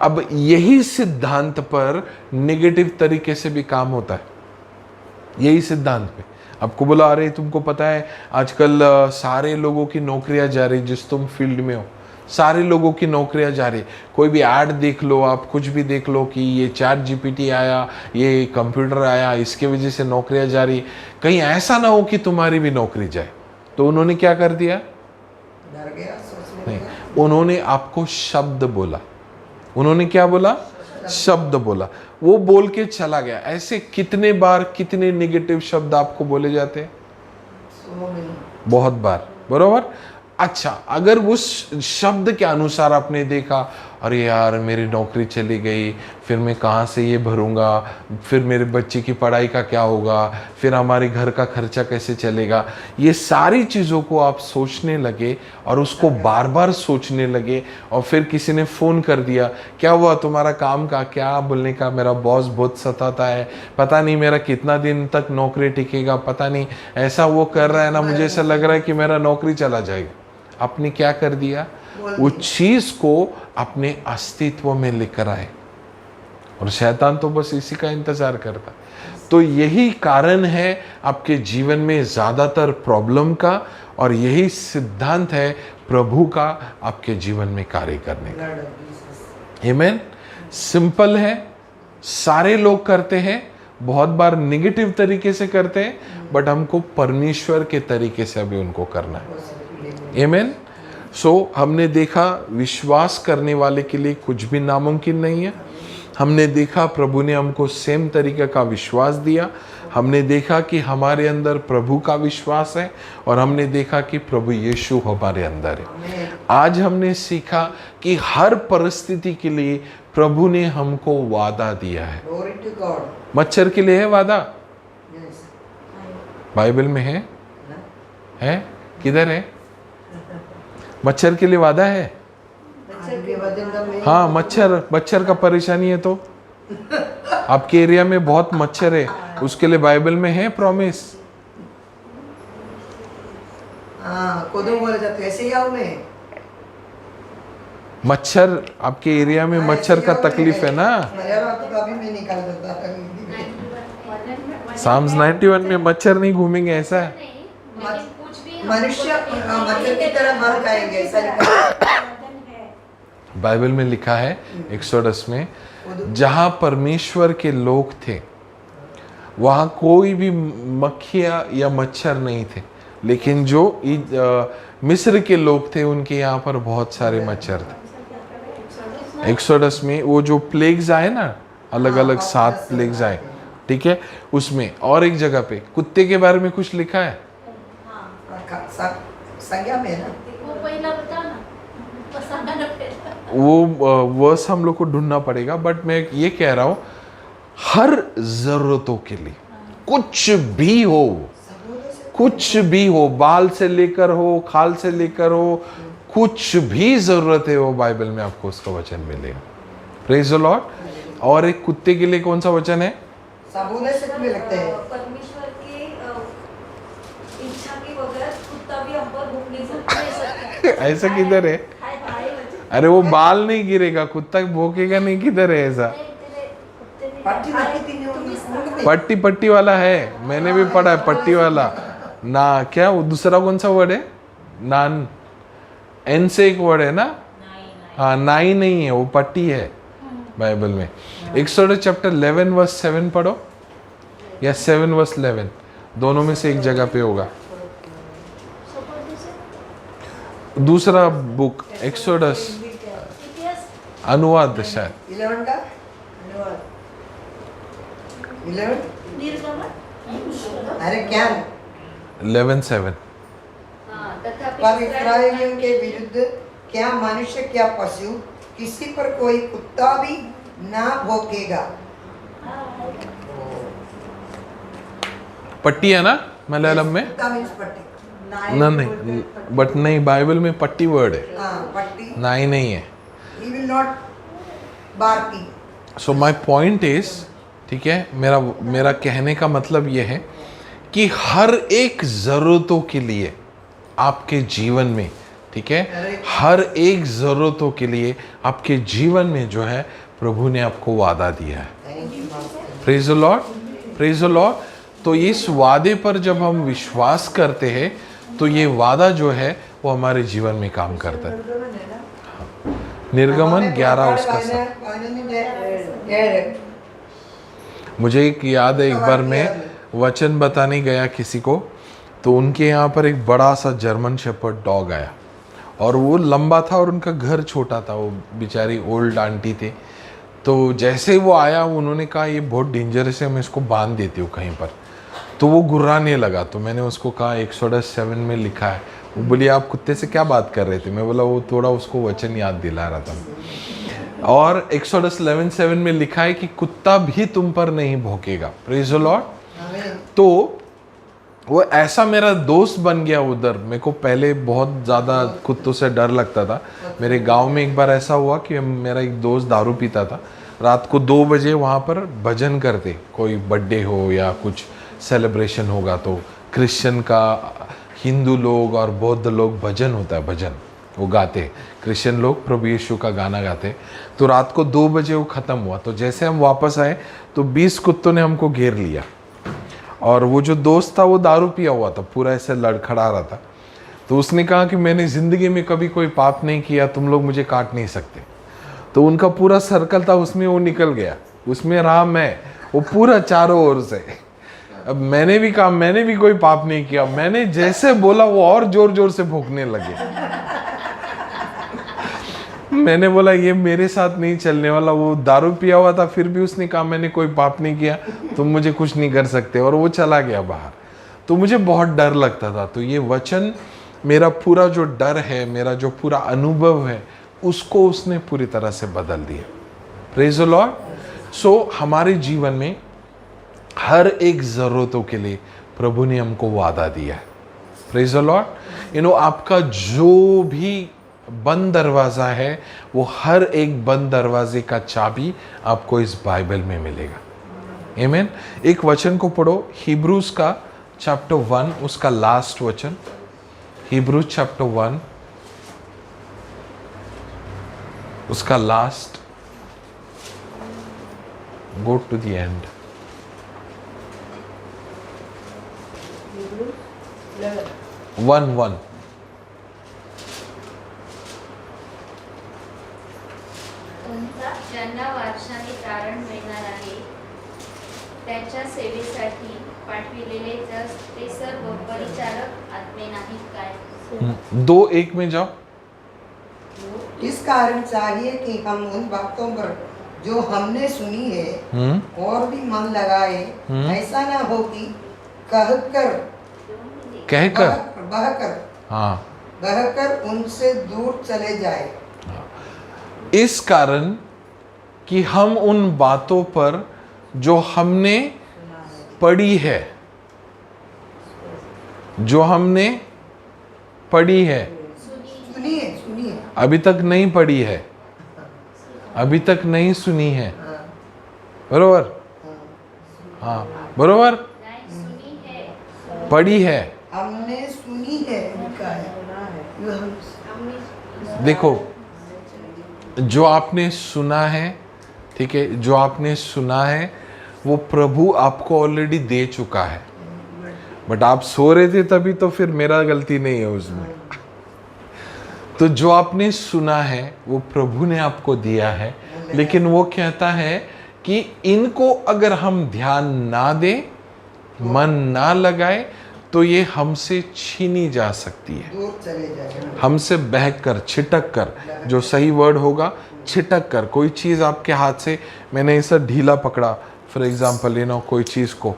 अब यही सिद्धांत पर नेगेटिव तरीके से भी काम होता है। यही सिद्धांत पे आपको बोला, अरे तुमको पता है आजकल सारे लोगों की नौकरियां जा रही, जिस तुम फील्ड में हो सारे लोगों की नौकरियां जा रही। कोई भी ऐड देख लो, आप कुछ भी देख लो कि ये ChatGPT आया, ये कंप्यूटर आया, इसके वजह से नौकरियां जा रही। कहीं ऐसा ना हो कि तुम्हारी भी नौकरी जाए। तो उन्होंने क्या कर दिया? डर गया, सोचने नहीं, लगा। उन्होंने आपको शब्द बोला। उन्होंने क्या बोला? शब्द बोला। वो बोल के चला गया। ऐसे कितने बार कितने नेगेटिव शब्द आपको बोले जाते हैं? बहुत बार, बरोबर। अच्छा, अगर उस शब्द के अनुसार आपने देखा, अरे यार मेरी नौकरी चली गई, फिर मैं कहाँ से ये भरूंगा, फिर मेरे बच्चे की पढ़ाई का क्या होगा, फिर हमारे घर का खर्चा कैसे चलेगा, ये सारी चीज़ों को आप सोचने लगे और उसको बार बार सोचने लगे। और फिर किसी ने फ़ोन कर दिया, क्या हुआ तुम्हारा काम का? क्या बोलने का, मेरा बॉस बहुत सताता है, पता नहीं मेरा कितना दिन तक नौकरी टिकेगा, पता नहीं ऐसा वो कर रहा है ना, मुझे ऐसा लग रहा है कि मेरा नौकरी चला जाएगा। आपने क्या कर दिया? वो चीज को अपने अस्तित्व में लेकर आए। और शैतान तो बस इसी का इंतजार करता। तो यही कारण है आपके जीवन में ज्यादातर प्रॉब्लम का, और यही सिद्धांत है प्रभु का आपके जीवन में कार्य करने का। आमीन। सिंपल है, सारे लोग करते हैं, बहुत बार नेगेटिव तरीके से करते हैं, बट हमको परमेश्वर के तरीके से अभी उनको करना है। आमीन। सो हमने देखा विश्वास करने वाले के लिए कुछ भी नामुमकिन नहीं है। हमने देखा प्रभु ने हमको सेम तरीके का विश्वास दिया। हमने देखा कि हमारे अंदर प्रभु का विश्वास है और हमने देखा कि प्रभु यीशु हमारे अंदर है। आज हमने सीखा कि हर परिस्थिति के लिए प्रभु ने हमको वादा दिया है। Glory to God. मच्छर के लिए है वादा, Yes. बाइबल में है? ना? है? किधर है? मच्छर के लिए वादा है? आज भी वजन में हाँ, मच्छर का परेशानी है तो आपके एरिया में बहुत मच्छर है, उसके लिए बाइबल में है प्रॉमिस। हाँ, कोदो बोले जाते ऐसे ही आओ मैं। मच्छर आपके एरिया में मच्छर का तकलीफ है ना। मेरा बात तो अभी मैं निकाल देता था। साम्स 91 में मच्छर नहीं घूमेंगे ऐसा है। नहीं, लेकिन कुछ भी मनुष्य मच्छर की तरह मर जाएंगे ऐसा लिखा है। बाइबल में लिखा है एक्सोडस में, जहां परमेश्वर के लोग थे वहां कोई भी मक्खियां या मच्छर नहीं थे, लेकिन जो मिस्र के लोग थे उनके यहाँ पर बहुत सारे मच्छर थे। एक्सोडस में वो जो प्लेग्स आए ना, अलग अलग 7 प्लेग्स आए, ठीक है, उसमें और एक जगह पे कुत्ते के बारे में कुछ लिखा है। संज्ञा में है ना। वो पहिला बता ना, पसंद ना पहला। वो वर्स हम लोग को ढूंढना पड़ेगा, बट मैं ये कह रहा हूं हर जरूरतों के लिए कुछ भी हो, बाल से लेकर हो, खाल से लेकर हो, कुछ भी जरूरत है वो बाइबल में आपको उसका वचन मिलेगा। Praise the Lord. और एक कुत्ते के लिए कौन सा वचन है? सबूत से में लगते हैं। परमेश्वर की इच्छा के बगैर कुत्ता भी हम पर भूख नहीं सकता। ऐसा किधर है? अरे वो बाल नहीं गिरेगा, कुत्ता भौंकेगा नहीं, किधर है ऐसा? पट्टी नहीं थी नहीं पट्टी वाला है, मैंने भी पढ़ा है पट्टी वाला ना। क्या वो दूसरा कौन सा वर्ड है? नान, एन से एक वर्ड है ना। हाँ, नाई नहीं है, वो पट्टी है बाइबल में। एक्सोडस चैप्टर 11 वर्स 7 पढ़ो, या 7 वर्स 11, दोनों में से एक जगह पे होगा। दूसरा बुक एक्सोडस अनुवाद शायद 11 का 11 अरे क्या 11:7। हाँ, तथापि पर इस्राएलियों के विरुद्ध क्या मनुष्य क्या पशु किसी पर कोई कुत्ता भी ना भौंकेगा। पट्टी है ना मलयालम में? कुत्ता मीन्स पट्टी। नहीं, बट नहीं, बाइबल में पट्टी वर्ड है, हाँ, पट्टी। नाई नहीं है। He will not barking. So my point is, ठीक है, मेरा कहने का मतलब यह है कि हर एक ज़रूरतों के लिए आपके जीवन में, ठीक है, हर एक ज़रूरतों के लिए आपके जीवन में जो है प्रभु ने आपको वादा दिया है। Thank you, Master. Praise the Lord, praise the Lord. तो इस वादे पर जब हम विश्वास करते हैं तो ये वादा जो है वो हमारे जीवन में काम करता है। निर्गमन 11 उसका सब। मुझे एक याद है, एक बार मैं वचन बताने गया किसी को, तो उनके यहाँ पर एक बड़ा सा जर्मन शेपर्ड डॉग आया और वो लंबा था और उनका घर छोटा था, वो बेचारी ओल्ड आंटी थे। तो जैसे वो आया उन्होंने कहा ये बहुत डेंजरस है, मैं इसको बांध देती हूँ कहीं पर। तो वो गुर्राने लगा, तो मैंने उसको कहा एक्सोडस 7 में लिखा है। वो बोली आप कुत्ते से क्या बात कर रहे थे? मैं बोला वो थोड़ा उसको वचन याद दिला रहा था। और एक्सोडस 11:7 में लिखा है कि कुत्ता भी तुम पर नहीं भौंकेगा। Praise the Lord. तो वो ऐसा मेरा दोस्त बन गया उधर। मेरे को पहले बहुत ज़्यादा कुत्तों से डर लगता था। मेरे गांव में एक बार ऐसा हुआ कि मेरा एक दोस्त दारू पीता था, रात को 2 बजे वहाँ पर भजन करते, कोई बर्थडे हो या कुछ सेलिब्रेशन होगा तो क्रिश्चियन का, हिंदू लोग और बौद्ध लोग भजन होता है, भजन वो गाते, क्रिश्चियन लोग प्रभु यीशु का गाना गाते। तो रात को 2 बजे वो ख़त्म हुआ। तो जैसे हम वापस आए तो 20 कुत्तों ने हमको घेर लिया और वो जो दोस्त था वो दारू पिया हुआ था, पूरा ऐसे लड़खड़ा रहा था। तो उसने कहा कि मैंने ज़िंदगी में कभी कोई पाप नहीं किया, तुम लोग मुझे काट नहीं सकते। तो उनका पूरा सर्कल था, उसमें वो निकल गया, उसमें रहा मैं, वो पूरा चारों ओर से। अब मैंने भी कहा मैंने भी कोई पाप नहीं किया, मैंने जैसे बोला वो और जोर जोर से भौंकने लगे। मैंने बोला ये मेरे साथ नहीं चलने वाला, वो दारू पिया हुआ था फिर भी उसने कहा मैंने कोई पाप नहीं किया, तुम मुझे कुछ नहीं कर सकते, और वो चला गया बाहर। तो मुझे बहुत डर लगता था। तो ये वचन मेरा पूरा जो डर है, मेरा जो पूरा अनुभव है, उसको उसने पूरी तरह से बदल दिया। Praise the Lord. सो हमारे जीवन में हर एक ज़रूरतों के लिए प्रभु ने हमको वादा दिया है। Praise the Lord. आपका जो भी बंद दरवाज़ा है, वो हर एक बंद दरवाजे का चाबी आपको इस बाइबल में मिलेगा। आमीन। एक वचन को पढ़ो, हिब्रूज का चैप्टर 1, उसका लास्ट वचन। हिब्रूज चैप्टर 1 उसका last, go to the end. 1:1 ज्यांना वारशाने तारण मिळणार आहे त्याच्या सेवेसाठी पाठविलेले ते सर्व परिचारक आत्मे नाहीत काय? 2:1 में जाओ। इस कारण चाहिए कि हम उन बातों पर जो हमने सुनी है और भी मन लगाए, ऐसा ना हो कि कहकर हाँ, बहकर उनसे दूर चले जाए। इस कारण कि हम उन बातों पर जो हमने पढ़ी है, जो हमने पढ़ी है, सुनिए अभी तक नहीं पढ़ी है, अभी तक नहीं सुनी है, बरोबर? हाँ बरोबर, नाही सुनी है, पढ़ी है। हमने सुनी है, देखो, जो आपने सुना है, ठीक है, जो आपने सुना है वो प्रभु आपको ऑलरेडी दे चुका है, बट आप सो रहे थे तभी, तो फिर मेरा गलती नहीं है उसमें। तो जो आपने सुना है वो प्रभु ने आपको दिया है, लेकिन वो कहता है कि इनको अगर हम ध्यान ना दें, मन ना लगाए, तो ये हमसे छीनी जा सकती है, दूर चले जाए। हमसे बहक कर, छिटक कर, जो सही वर्ड होगा, छिटक कर। कोई चीज़ आपके हाथ से, मैंने इसे ढीला पकड़ा फॉर एग्जाम्पल, कोई चीज़ को,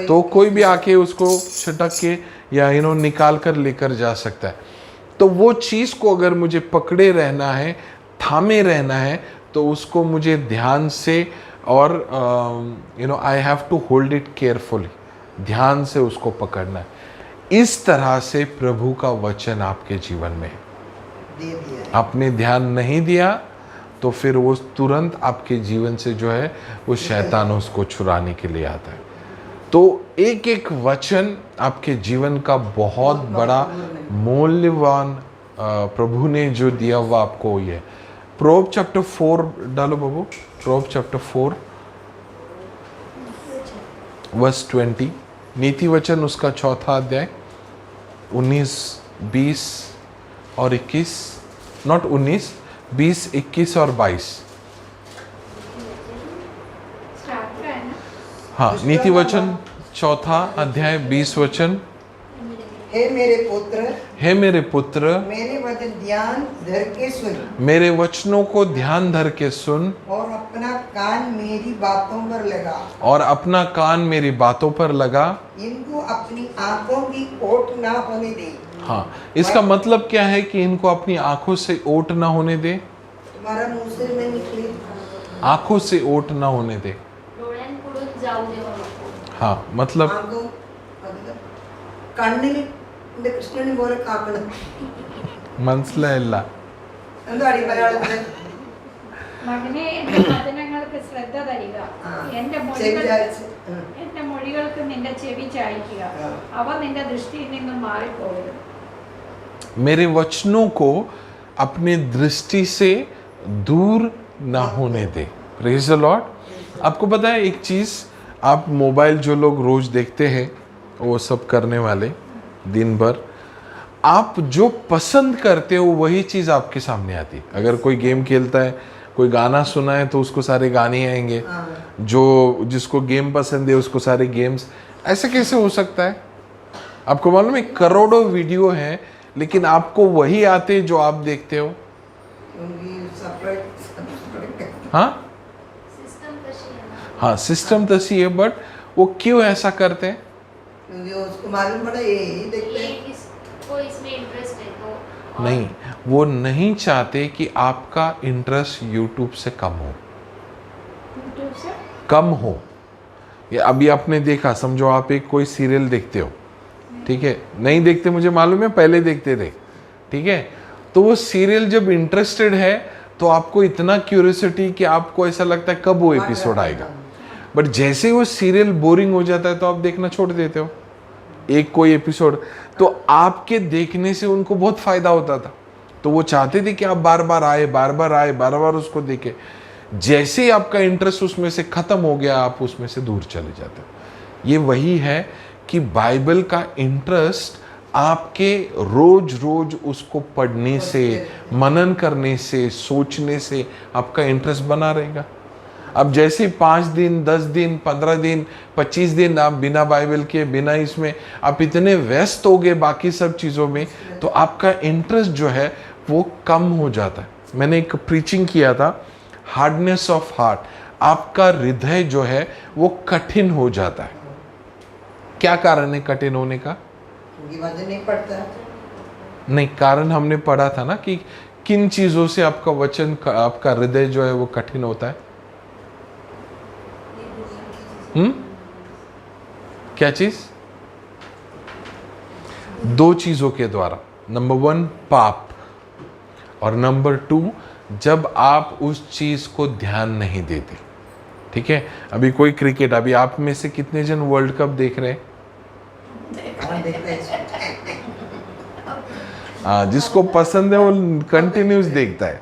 तो कोई भी आके उसको छिटक के या निकाल कर लेकर जा सकता है। तो वो चीज़ को अगर मुझे पकड़े रहना है, थामे रहना है, तो उसको मुझे ध्यान से और I have to hold it carefully, ध्यान से उसको पकड़ना है। इस तरह से प्रभु का वचन आपके जीवन में दे दिया। आपने ध्यान नहीं दिया तो फिर वो तुरंत आपके जीवन से जो है वो शैतान उसको छुड़ाने के लिए आता है। तो एक एक वचन आपके जीवन का बहुत बड़ा मूल्यवान प्रभु ने जो दिया हुआ आपको ये। प्रोवर्ब चैप्टर 4 डालो बाबू, प्रोवर्ब चैप्टर 4 वर्स 20, नीति वचन उसका 4था अध्याय 19, 20 और 21, नॉट 19, 20, 21 और 22। स्टार्ट का है ना? हाँ, नीति वचन 4था अध्याय 20 वचन। हे मेरे पुत्र, हे मेरे पुत्र, मेरे वचन ध्यान धर के सुन, मेरे वचनों को ध्यान धर के सुन, और अपना कान मेरी बातों पर लगा, और अपना कान मेरी बातों पर लगा। इनको अपनी आंखों की ओट ना होने दे। हाँ, इसका मतलब क्या है कि इनको अपनी आंखों से ओट ना होने दे, तुम्हारा मुंह से मैं निकली आंखों से ओट ना होने दे। डोळ्यांपुढून जाऊ देऊ नको। हाँ, मतलब ആകും അത് കണ്ണിൽ എന്റെ കൃഷ്ണന് പോലെ കാക്കണം. മനസ്സിലായില്ല. എന്താണ് ഈ മലയാളത്തിൽ? മകനെ എന്റെ വചനങ്ങൾക്ക് ശ്രദ്ധ തരിക, എന്റെ മൊഴികൾക്ക് നിന്റെ ചെവി ചായ്ക്കുക, അവ നിന്റെ ദൃഷ്ടിയിൽ നിന്നും മാറിപ്പോകരുത്. मेरे वचनों को अपने दृष्टि से दूर ना होने दे। Praise the Lord. आपको पता है एक चीज़, आप मोबाइल जो लोग रोज़ देखते हैं, वो सब करने वाले दिन भर, आप जो पसंद करते हो वही चीज़ आपके सामने आती है। अगर कोई गेम खेलता है, कोई गाना सुना है, तो उसको सारे गाने आएंगे। जो जिसको गेम पसंद है उसको सारे गेम्स। ऐसे कैसे हो सकता है? आपको मालूम है करोड़ों वीडियो हैं, लेकिन आपको वही आते जो आप देखते हो। क्योंकि separate हाँ सिस्टम कशी आहे ना. हाँ सिस्टम तशी है, बट वो क्यों ऐसा करते हैं? क्योंकि उसको मालूम पड़ा यही देखते ये हैं। किसको इसमें इंटरेस्ट है तो और नहीं, वो नहीं चाहते कि आपका इंटरेस्ट यूट्यूब से कम हो, यूट्यूब से कम हो। ये अभी आपने देखा, समझो आप एक कोई सीरियल देखते हो, ठीक है, नहीं देखते मुझे मालूम है, पहले देखते थे, ठीक है, तो वो सीरियल जब इंटरेस्टेड है तो आपको इतना क्यूरियोसिटी कि आपको ऐसा लगता है कब वो एपिसोड आएगा। बट जैसे ही वो सीरियल बोरिंग हो जाता है तो आप देखना छोड़ देते हो एक कोई एपिसोड, तो आपके देखने से उनको बहुत फायदा होता था, तो वो चाहते थे कि आप बार बार आए, बार बार आए, बार बार उसको देखें। जैसे ही आपका इंटरेस्ट उसमें से खत्म हो गया, आप उसमें से दूर चले जाते हो। ये वही है कि बाइबल का इंटरेस्ट आपके रोज रोज उसको पढ़ने से, मनन करने से, सोचने से आपका इंटरेस्ट बना रहेगा। अब जैसे 5 दिन, 10 दिन, 15 दिन, 25 दिन आप बिना बाइबल के, बिना इसमें आप इतने व्यस्त हो गए बाकी सब चीज़ों में, तो आपका इंटरेस्ट जो है वो कम हो जाता है। मैंने एक प्रीचिंग किया था, हार्डनेस ऑफ हार्ट, आपका हृदय जो है वो कठिन हो जाता है। क्या कारण है कठिन होने का? क्योंकि वजन नहीं पड़ता। नहीं, कारण हमने पढ़ा था ना कि किन चीजों से आपका वचन, आपका हृदय जो है वो कठिन होता है। क्या चीज? 2 चीजों के द्वारा। नंबर 1 पाप, और नंबर 2 जब आप उस चीज को ध्यान नहीं देते। ठीक है, अभी कोई क्रिकेट, अभी आप में से कितने जन वर्ल्ड कप देख रहे हैं? हाँ, देखते हैं। जिसको पसंद है वो कंटिन्यूस देखता है।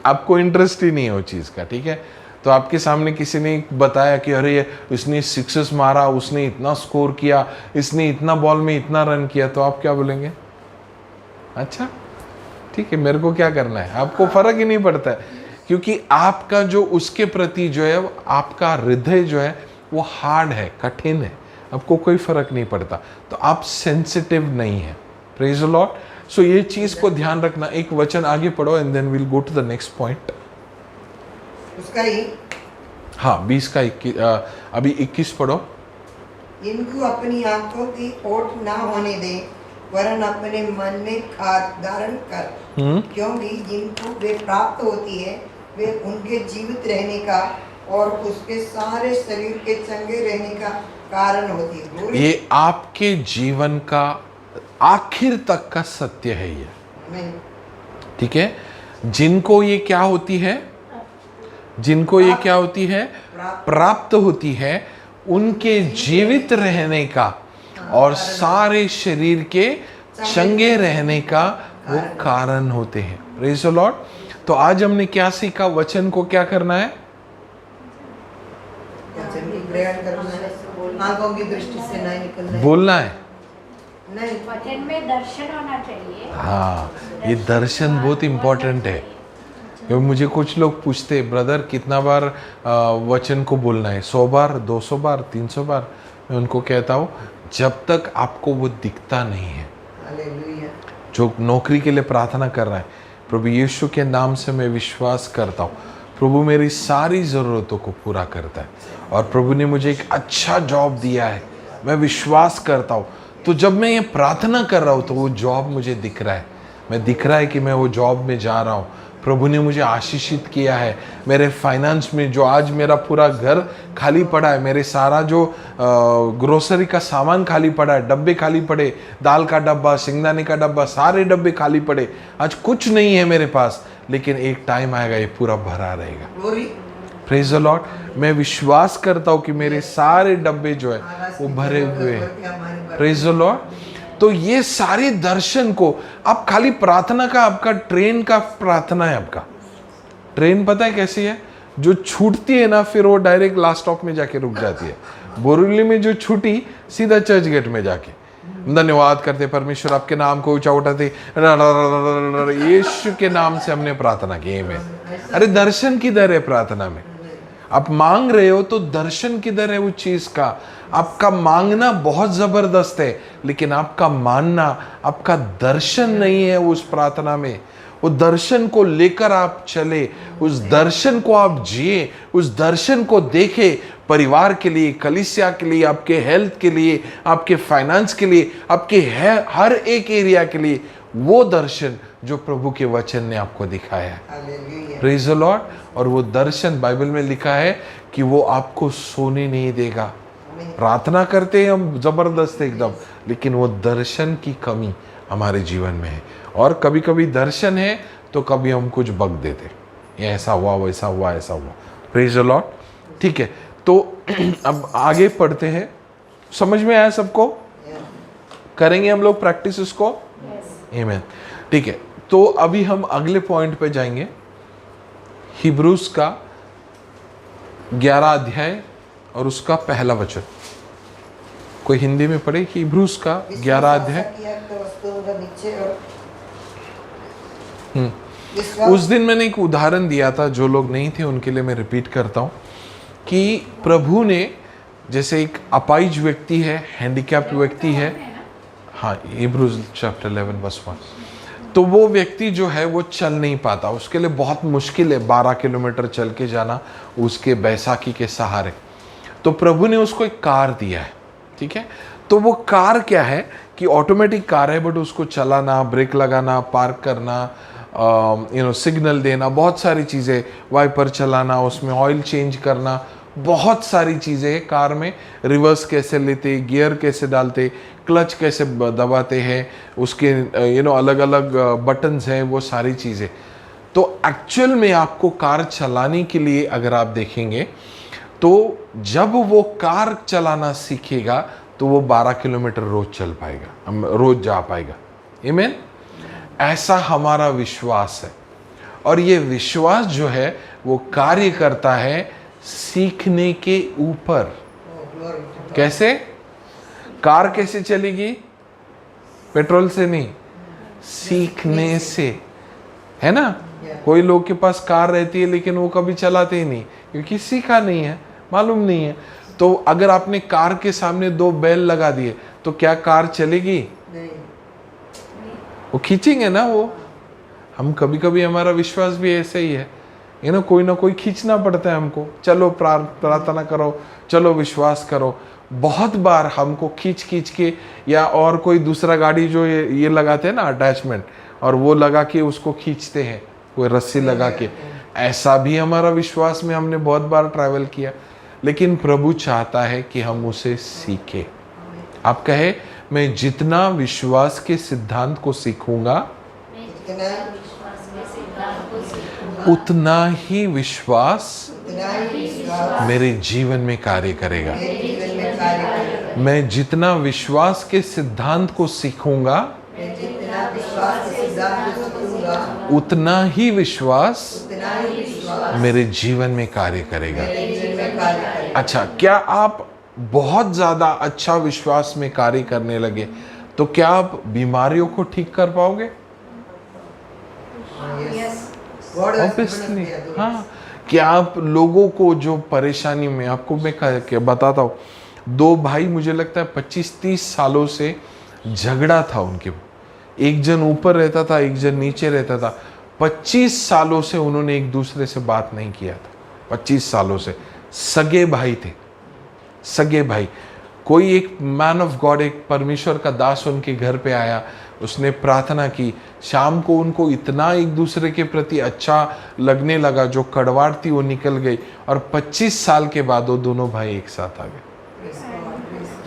आपको इंटरेस्ट ही नहीं है वो चीज़ का, ठीक है। तो आपके सामने किसी ने बताया कि अरे उसने 6 मारा, उसने इतना स्कोर किया, इसने इतना बॉल में इतना रन किया, तो आप क्या बोलेंगे? अच्छा ठीक है, मेरे को क्या करना है? आपको फर्क ही नहीं पड़ता है, क्योंकि आपका जो उसके प्रति जो है, आपका हृदय जो है वो हार्ड है, कठिन है, आपको कोई फर्क नहीं पड़ता, तो आप सेंसिटिव नहीं है। Praise the Lord. सो ये चीज को ध्यान रखना। एक वचन आगे पढ़ो and then will go to the next point. उसका ही हाँ 20 का 21, अभी 21 पढ़ो। इनको अपनी आंखों की ओट ना होने दे, वरन अपने मन में खाद धारण कर, क्योंकि जिनको वे प्राप्त होती है वे उनके जीवित रहने का और उसके सारे शरीर के चंगे रहने का कारण होती है। ये आपके जीवन का आखिर तक का सत्य है ये, नहीं, ठीक है। जिनको ये क्या होती है, जिनको ये क्या होती है, प्राप्त होती है, उनके जीवित रहने का और सारे शरीर के चंगे रहने का वो कारण होते हैं। Praise the Lord. तो आज हमने क्या सीखा? वचन को क्या करना है? वचन की ग्रहण करना है, आंखों की दृष्टि से नहीं निकलना है। बोलना है। नहीं, वचन में दर्शन होना चाहिए। हाँ, ये दर्शन बहुत इम्पोर्टेंट है। क्योंकि मुझे कुछ लोग पूछते, ब्रदर कितना बार वचन को बोलना है? 100 बार, 200 बार, 300 बार? मैं उनको कहता हूँ जब तक आपको वो दिखता नहीं है। हालेलुया। जो नौकरी के लिए प्रार्थना कर रहा है, प्रभु यीशु के नाम से मैं विश्वास करता हूँ प्रभु मेरी सारी ज़रूरतों को पूरा करता है, और प्रभु ने मुझे एक अच्छा जॉब दिया है, मैं विश्वास करता हूँ। तो जब मैं ये प्रार्थना कर रहा हूँ तो वो जॉब मुझे दिख रहा है, मैं दिख रहा है कि मैं वो जॉब में जा रहा हूँ। प्रभु ने मुझे आशीषित किया है। मेरे फाइनेंस में जो आज मेरा पूरा घर खाली पड़ा है, मेरे सारा जो ग्रोसरी का सामान खाली पड़ा है, डब्बे खाली पड़े, दाल का डब्बा, सिंगदाने का डब्बा, सारे डब्बे खाली पड़े, आज कुछ नहीं है मेरे पास, लेकिन एक टाइम आएगा ये पूरा भरा रहेगा। Praise the Lord. मैं विश्वास करता हूँ कि मेरे सारे डब्बे जो है वो भरे हुए हैं। Praise the Lord. तो ये सारे दर्शन को आप खाली प्रार्थना का, आपका ट्रेन का प्रार्थना है। आपका ट्रेन पता है कैसी है? जो छूटती है ना, फिर वो डायरेक्ट लास्ट स्टॉप में जाके रुक जाती है। बोरीवली में जो छूटी, सीधा चर्च गेट में जाके धन्यवाद करते परमेश्वर, आपके नाम को ऊंचा उठाते, यीशु के नाम से हमने प्रार्थना की में। अरे दर्शन किधर है प्रार्थना में? आप मांग रहे हो तो दर्शन किधर है उस चीज का? आपका मांगना बहुत जबरदस्त है, लेकिन आपका मानना, आपका दर्शन नहीं है उस प्रार्थना में। वो दर्शन को लेकर आप चले, उस दर्शन को आप जिए, उस दर्शन को देखे, परिवार के लिए, कलीसिया के लिए, आपके हेल्थ के लिए, आपके फाइनेंस के लिए, आपके हर एक एरिया के लिए, वो दर्शन जो प्रभु के वचन ने आपको दिखाया है। हालेलुया। Praise the Lord. और वो दर्शन बाइबल में लिखा है कि वो आपको सोने नहीं देगा। प्रार्थना करते हैं हम जबरदस्त एकदम, लेकिन वो दर्शन की कमी हमारे जीवन में है। और कभी कभी दर्शन है तो कभी हम कुछ बक देते, ये ऐसा हुआ, वैसा हुआ, ऐसा हुआ। Praise the Lord. ठीक है, तो अब आगे पढ़ते हैं। समझ में आया सबको? करेंगे हम लोग प्रैक्टिस उसको। आमीन। ठीक है, तो अभी हम अगले पॉइंट पे जाएंगे। हिब्रूस का 11 अध्याय और उसका पहला वचन। कोई हिंदी में पढ़े? हिब्रूस का 11 अध्याय। उस दिन मैंने एक उदाहरण दिया था, जो लोग नहीं थे उनके लिए मैं रिपीट करता हूं कि प्रभु ने, जैसे एक अपाहिज व्यक्ति है, हैंडीकैप्ड व्यक्ति है, हाँ, हिब्रूस चैप्टर 11 वर्स 1, तो वो व्यक्ति जो है वो चल नहीं पाता, उसके लिए बहुत मुश्किल है 12 किलोमीटर चल के जाना उसके बैसाखी के सहारे। तो प्रभु ने उसको एक कार दिया है, ठीक है। तो वो कार क्या है कि ऑटोमेटिक कार है, बट उसको चलाना, ब्रेक लगाना, पार्क करना, सिग्नल देना, बहुत सारी चीज़ें, वाइपर चलाना, उसमें ऑयल चेंज करना, बहुत सारी चीज़ें हैं कार में। रिवर्स कैसे लेते, गियर कैसे डालते, क्लच कैसे दबाते हैं, उसके अलग अलग बटन्स हैं, वो सारी चीज़ें। तो एक्चुअल में आपको कार चलाने के लिए अगर आप देखेंगे तो जब वो कार चलाना सीखेगा तो वो 12 किलोमीटर रोज चल पाएगा, रोज जा पाएगा। आमीन। ऐसा हमारा विश्वास है, और ये विश्वास जो है वो कार्य करता है सीखने के ऊपर। कैसे? कार कैसे चलेगी? पेट्रोल से नहीं, सीखने से, है ना। कोई लोग के पास कार रहती है लेकिन वो कभी चलाते ही नहीं, क्योंकि सीखा नहीं है, मालूम नहीं है। तो अगर आपने कार के सामने 2 बैल लगा दिए तो क्या कार चलेगी? नहीं। वो खींचेंगे ना। वो हम कभी कभी, हमारा विश्वास भी ऐसे ही है, कोई ना कोई खींचना पड़ता है हमको। चलो प्रार्थना करो, चलो विश्वास करो। बहुत बार हमको खींच के, या और कोई दूसरा गाड़ी जो ये लगाते हैं ना अटैचमेंट, और वो लगा के उसको खींचते हैं, कोई रस्सी लगा के। ऐसा भी हमारा विश्वास में हमने बहुत बार ट्रैवल किया, लेकिन प्रभु चाहता है कि हम उसे सीखें। आप कहे, मैं जितना विश्वास के सिद्धांत को सीखूंगा उतना ही विश्वास मेरे जीवन में कार्य करेगा। मैं जितना विश्वास के सिद्धांत को सीखूंगा उतना ही विश्वास मेरे जीवन में कार्य करेगा। अच्छा, क्या आप बहुत ज्यादा अच्छा विश्वास में कार्य करने लगे तो क्या आप बीमारियों को ठीक कर पाओगे? ऑब्वियसली, हाँ। क्या आप लोगों को जो परेशानी में, आपको मैं बताता हूँ, 2 भाई मुझे लगता है 25-30 सालों से झगड़ा था उनके। एक जन ऊपर रहता था, एक जन नीचे रहता था। 25 सालों से उन्होंने एक दूसरे से बात नहीं किया था। 25 सालों से सगे भाई थे, सगे भाई। कोई एक मैन ऑफ गॉड, एक परमेश्वर का दास उनके घर पे आया, उसने प्रार्थना की। शाम को उनको इतना एक दूसरे के प्रति अच्छा लगने लगा, जो कड़वाहट थी वो निकल गई, और 25 साल के बाद वो दोनों भाई एक साथ आ गए।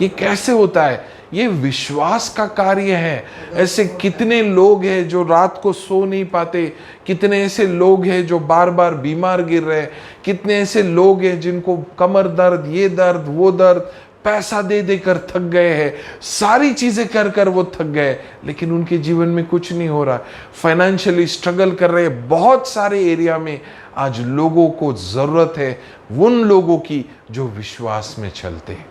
ये कैसे होता है? ये विश्वास का कार्य है। ऐसे कितने लोग हैं जो रात को सो नहीं पाते, कितने ऐसे लोग हैं जो बार बार बीमार गिर रहे हैं, कितने ऐसे लोग हैं जिनको कमर दर्द, ये दर्द, वो दर्द, पैसा दे देकर थक गए हैं, सारी चीजें कर कर वो थक गए, लेकिन उनके जीवन में कुछ नहीं हो रहा। फाइनेंशियली स्ट्रगल कर रहे हैं। बहुत सारे एरिया में आज लोगों को जरूरत है उन लोगों की जो विश्वास में चलते हैं।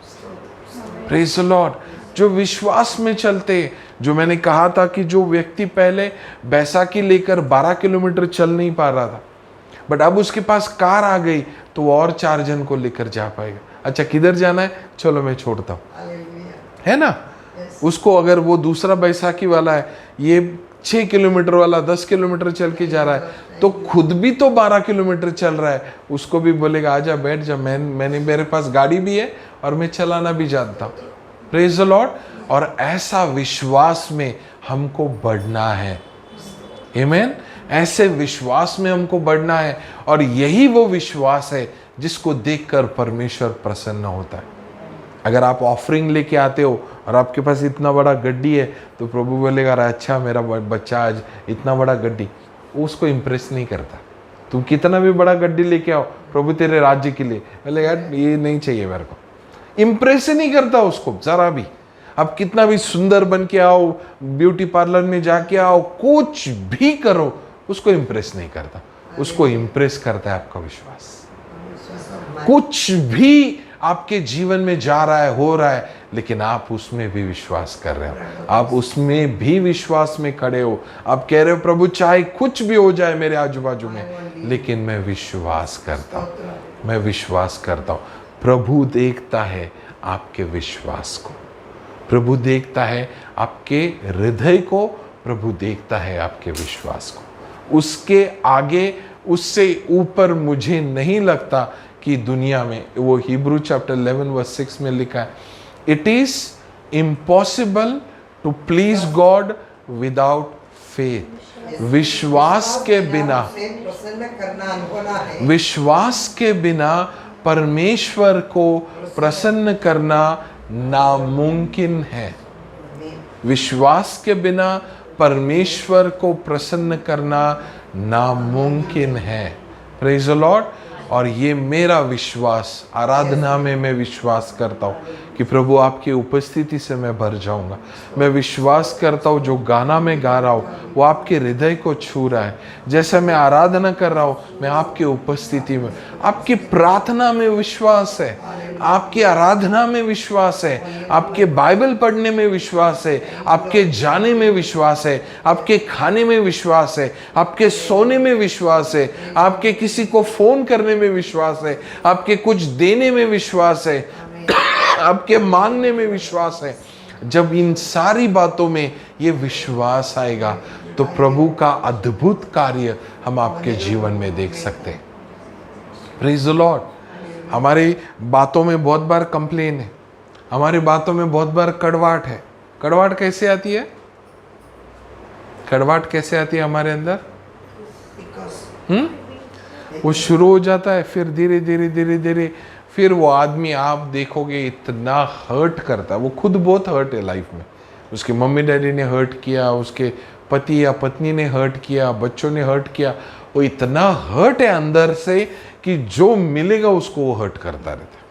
Praise the Lord. जो विश्वास में चलते, जो मैंने कहा था कि जो व्यक्ति पहले बैसाखी लेकर 12 किलोमीटर चल नहीं पा रहा था, बट अब उसके पास कार आ गई तो वो और 4 जन को लेकर जा पाएगा। अच्छा, किधर जाना है? चलो मैं छोड़ता हूँ, है ना। उसको अगर वो दूसरा बैसाखी वाला है, ये 6 किलोमीटर वाला 10 किलोमीटर चल के जा रहा है, तो खुद भी तो 12 किलोमीटर चल रहा है, उसको भी बोलेगा आजा बैठ जा, मैंने मेरे पास गाड़ी भी है और मैं चलाना भी जानता हूँ। Praise the Lord. और ऐसा विश्वास में हमको बढ़ना है। आमीन। ऐसे विश्वास में हमको बढ़ना है, और यही वो विश्वास है जिसको देखकर परमेश्वर प्रसन्न होता है। अगर आप ऑफरिंग लेके आते हो और आपके पास इतना बड़ा गड्डी है, तो प्रभु बोलेगा अच्छा मेरा बच्चा आज इतना बड़ा गड्डी, उसको इम्प्रेस नहीं करता। तुम कितना भी बड़ा गड्डी लेके आओ प्रभु तेरे राज्य के लिए, बोलेगा ये नहीं चाहिए मेरे को, इम्प्रेस नहीं करता उसको जरा भी। आप कितना भी सुंदर बन के आओ, ब्यूटी पार्लर में जाके आओ, कुछ भी करो, उसको इम्प्रेस नहीं करता। उसको इम्प्रेस करता है आपका विश्वास। कुछ भी आपके जीवन में जा रहा है, हो रहा है, लेकिन आप उसमें भी विश्वास कर रहे हो, आप उसमें भी विश्वास में खड़े हो। आप कह रहे हो प्रभु चाहे कुछ भी हो जाए मेरे आजू बाजू में, लेकिन मैं विश्वास करता हूँ, मैं विश्वास करता हूँ। प्रभु देखता है आपके विश्वास को, प्रभु देखता है आपके हृदय को, प्रभु देखता है आपके विश्वास को। उसके आगे, उससे ऊपर मुझे नहीं लगता कि दुनिया में, वो हिब्रू चैप्टर 11 वर्स 6 में लिखा है, it is impossible to please God without faith. विश्वास के बिना, प्रसन्न करना होना है। विश्वास के बिना परमेश्वर को प्रसन्न करना नामुमकिन है। विश्वास के बिना परमेश्वर को प्रसन्न करना नामुमकिन है। Praise the Lord. और ये मेरा विश्वास, आराधना में मैं विश्वास करता हूँ कि प्रभु आपकी उपस्थिति से मैं भर जाऊंगा। मैं विश्वास करता हूँ जो गाना मैं गा रहा हूँ वो आपके हृदय को छू रहा है। जैसे मैं आराधना कर रहा हूँ, मैं आपकी उपस्थिति में, आपकी प्रार्थना में विश्वास है, आपकी आराधना में विश्वास है, आपके बाइबल पढ़ने में विश्वास है, आपके जाने में विश्वास है, आपके खाने में विश्वास है, आपके सोने में विश्वास है, आपके किसी को फोन करने में विश्वास है, आपके कुछ देने में विश्वास है, आपके मांगने में विश्वास है। जब इन सारी बातों में ये विश्वास आएगा तो प्रभु का अद्भुत कार्य हम आपके जीवन में देख सकते हैं। Praise the Lord. हमारी बातों में बहुत बार कंप्लेन है, हमारी बातों में बहुत बार कड़वाहट है। कड़वाहट कैसे आती है? कड़वाहट कैसे आती है हमारे अंदर? वो शुरू हो जाता है, फिर धीरे धीरे धीरे धीरे फिर वो आदमी आप देखोगे इतना हर्ट करता है। वो खुद बहुत हर्ट है लाइफ में, उसके मम्मी डैडी ने हर्ट किया, उसके पति या पत्नी ने हर्ट किया, बच्चों ने हर्ट किया। वो इतना हर्ट है अंदर से कि जो मिलेगा उसको वो हर्ट करता रहता है।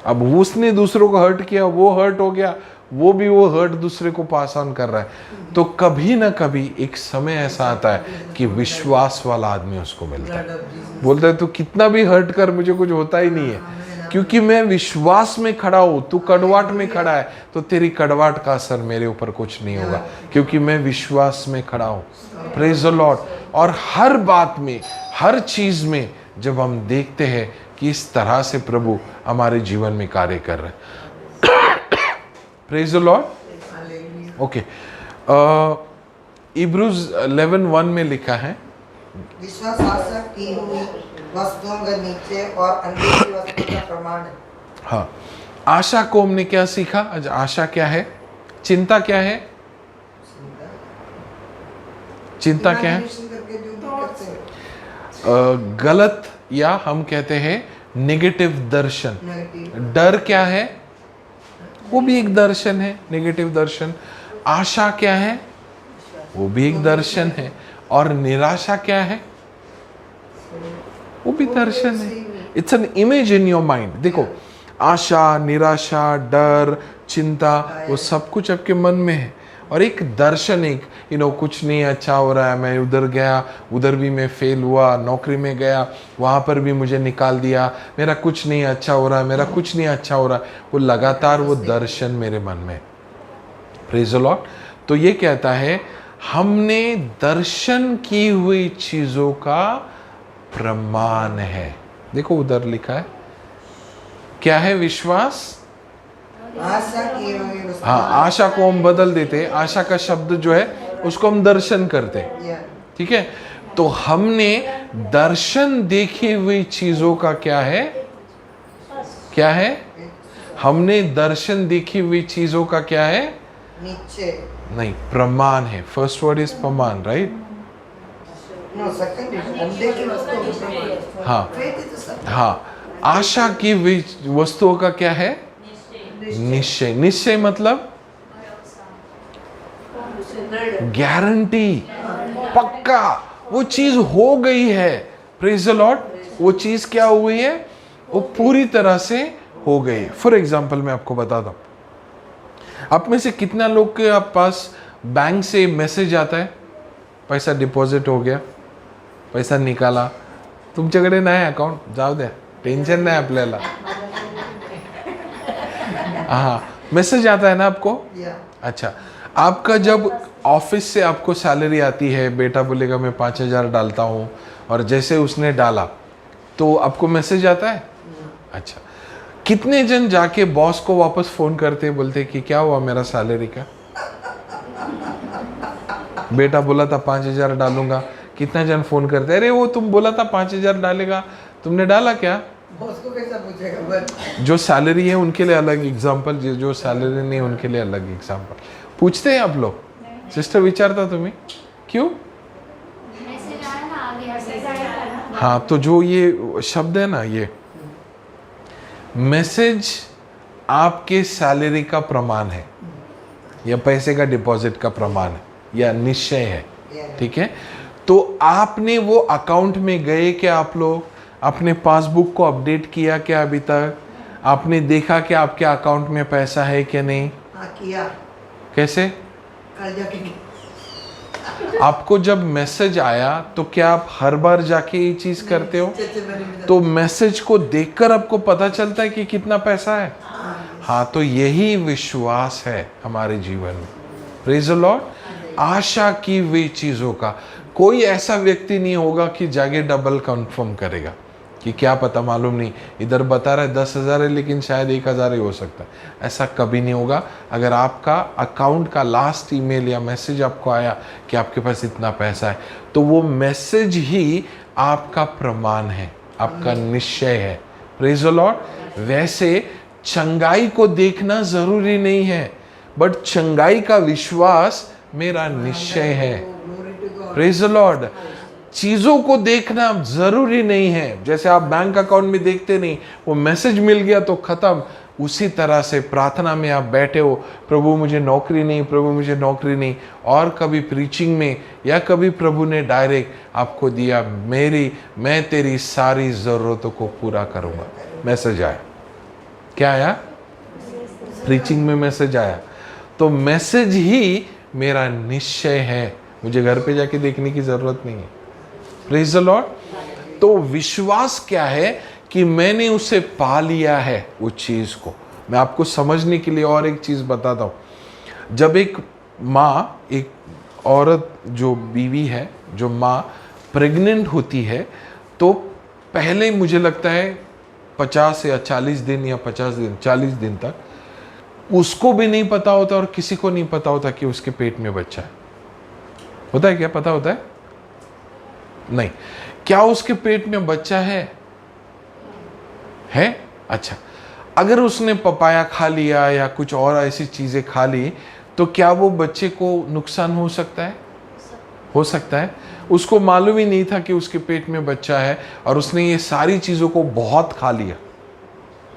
अब उसने दूसरों को हर्ट किया, वो हर्ट हो गया, वो भी वो हर्ट दूसरे को पास ऑन कर रहा है। तो कभी ना कभी एक समय ऐसा आता है कि विश्वास वाला आदमी उसको मिलता है, बोलता है तू कितना भी हर्ट कर, मुझे कुछ होता ही नहीं है, क्योंकि मैं विश्वास में खड़ा हूं। तू कड़वाहट में खड़ा है तो तेरी कड़वाहट का असर मेरे ऊपर कुछ नहीं होगा, क्योंकि मैं विश्वास में खड़ा हूं। Praise the Lord. और हर बात में, हर चीज में जब हम देखते हैं कि इस तरह से प्रभु हमारे जीवन में कार्य कर रहे हैं। Praise the Lord. ओके, इब्रूज 11:1 में लिखा है, विश्वास आशा की हुई वस्तुओं के नीचे और अनदेखी वस्तुओं का प्रमाण है। हाँ, आशा को हमने क्या सीखा? आज आशा क्या है? चिंता क्या है? चिंता क्या है? गलत या हम कहते हैं नेगेटिव दर्शन। डर क्या है? वो भी एक दर्शन है, नेगेटिव दर्शन। आशा क्या है? वो भी एक दर्शन है। और निराशा क्या है? वो भी दर्शन है। It's an image in your mind. देखो, आशा, निराशा, डर, चिंता, वो सब कुछ आपके मन में है। और एक दर्शन, एक कुछ नहीं अच्छा हो रहा है, मैं उधर गया, उधर भी मैं फेल हुआ, नौकरी में गया, वहाँ पर भी मुझे निकाल दिया, मेरा कुछ नहीं अच्छा हो रहा है, मेरा कुछ नहीं अच्छा हो रहा है। वो लगातार वो दर्शन मेरे मन में। Praise the Lord. तो ये कहता है हमने दर्शन की हुई चीजों का प्रमाण है। देखो उधर लिखा है, क्या है? विश्वास। आशा की हुई वस्तुओं। हाँ, आशा को हम बदल देते हैं। आशा का शब्द जो है उसको हम दर्शन करते हैं, या ठीक है। तो हमने दर्शन देखी हुई चीजों का क्या है, क्या है, हमने दर्शन देखी हुई चीजों का क्या है, नीचे नहीं, प्रमाण है। फर्स्ट वर्ड इज प्रमाण, राइट। नो सेकंड इज अनदेखी वस्तु। हाँ फेथ इज सब हाँ, आशा की वस्तुओं का क्या है, निश्चय। निश्चय मतलब गारंटी, पक्का, वो चीज हो गई है। Praise the Lord. वो चीज क्या हो गई है, वो पूरी तरह से हो गई। फॉर एग्जाम्पल मैं आपको बताता हूं, आप में से कितना लोग के आप पास बैंक से मैसेज आता है, पैसा डिपॉझिट हो गया, पैसा निकाला, तुमच्याकडे नाही अकाउंट, जाऊ द्या, टेन्शन नाही आपल्याला। हाँ, मैसेज आता है ना आपको। या अच्छा, आपका जब ऑफिस से आपको सैलरी आती है, बेटा बोलेगा मैं 5,000 डालता हूँ, और जैसे उसने डाला तो आपको मैसेज आता है। अच्छा, कितने जन जाके बॉस को वापस फोन करते बोलते कि क्या हुआ मेरा सैलरी का, बेटा बोला था 5,000 डालूंगा। कितना जन फोन करते, अरे वो तुम बोला था 5,000 डालेगा, तुमने डाला क्या। बॉस को कैसा पूछेगा बस। जो सैलरी है उनके लिए अलग एग्जाम्पल, जो सैलरी नहीं उनके लिए अलग एग्जाम्पल। पूछते हैं आप लोग, सिस्टर विचारता तुम्हें क्यों। मैसेज आया ना, आगे मैसेज आया। हाँ, तो जो ये शब्द है ना, ये मैसेज आपके सैलरी का प्रमाण है, या पैसे का डिपॉजिट का प्रमाण है, या निश्चय है, ठीक है। तो आपने वो अकाउंट में गए क्या, आप लोग अपने पासबुक को अपडेट किया क्या अभी तक, आपने देखा कि आपके अकाउंट में पैसा है क्या नहीं। हाँ किया, कैसे, कल जाके आपको जब मैसेज आया तो क्या आप हर बार जाके ये चीज करते हो। तो मैसेज को देखकर आपको पता चलता है कि कितना पैसा है। हाँ, तो यही विश्वास है हमारे जीवन में। Praise the Lord. आशा की हुई चीजों का कोई ऐसा व्यक्ति नहीं होगा कि जाके डबल कंफर्म करेगा कि क्या पता, मालूम नहीं, इधर बता रहा है 10,000 है लेकिन शायद 1,000 ही हो सकता है। ऐसा कभी नहीं होगा। अगर आपका अकाउंट का लास्ट ईमेल या मैसेज आपको आया कि आपके पास इतना पैसा है, तो वो मैसेज ही आपका प्रमाण है, आपका निश्चय है। Praise the Lord. वैसे चंगाई को देखना जरूरी नहीं है, बट चंगाई का विश्वास मेरा निश्चय है। Praise the Lord. चीजों को देखना जरूरी नहीं है। जैसे आप बैंक अकाउंट में देखते नहीं, वो मैसेज मिल गया तो खत्म। उसी तरह से प्रार्थना में आप बैठे हो, प्रभु मुझे नौकरी नहीं, प्रभु मुझे नौकरी नहीं, और कभी प्रीचिंग में या कभी प्रभु ने डायरेक्ट आपको दिया, मैं तेरी सारी जरूरतों को पूरा करूंगा। मैसेज आया, क्या आया, प्रीचिंग में मैसेज आया। तो मैसेज ही मेरा निश्चय है, मुझे घर पे जाके देखने की जरूरत नहीं है। Praise the Lord. तो विश्वास क्या है कि मैंने उसे पा लिया है वो चीज को। मैं आपको समझने के लिए और एक चीज बताता हूं। जब एक माँ, एक औरत जो बीवी है, जो माँ प्रेग्नेंट होती है, तो पहले मुझे लगता है 50 या 40 दिन या 50 दिन 40 दिन तक उसको भी नहीं पता होता और किसी को नहीं पता होता कि उसके पेट में बच्चा है। होता है क्या, पता होता है? नहीं। क्या उसके पेट में बच्चा है? अच्छा, अगर उसने पपाया खा लिया या कुछ और ऐसी चीजें खा ली, तो क्या वो बच्चे को नुकसान हो सकता है? हो सकता है। उसको मालूम ही नहीं था कि उसके पेट में बच्चा है और उसने ये सारी चीजों को बहुत खा लिया,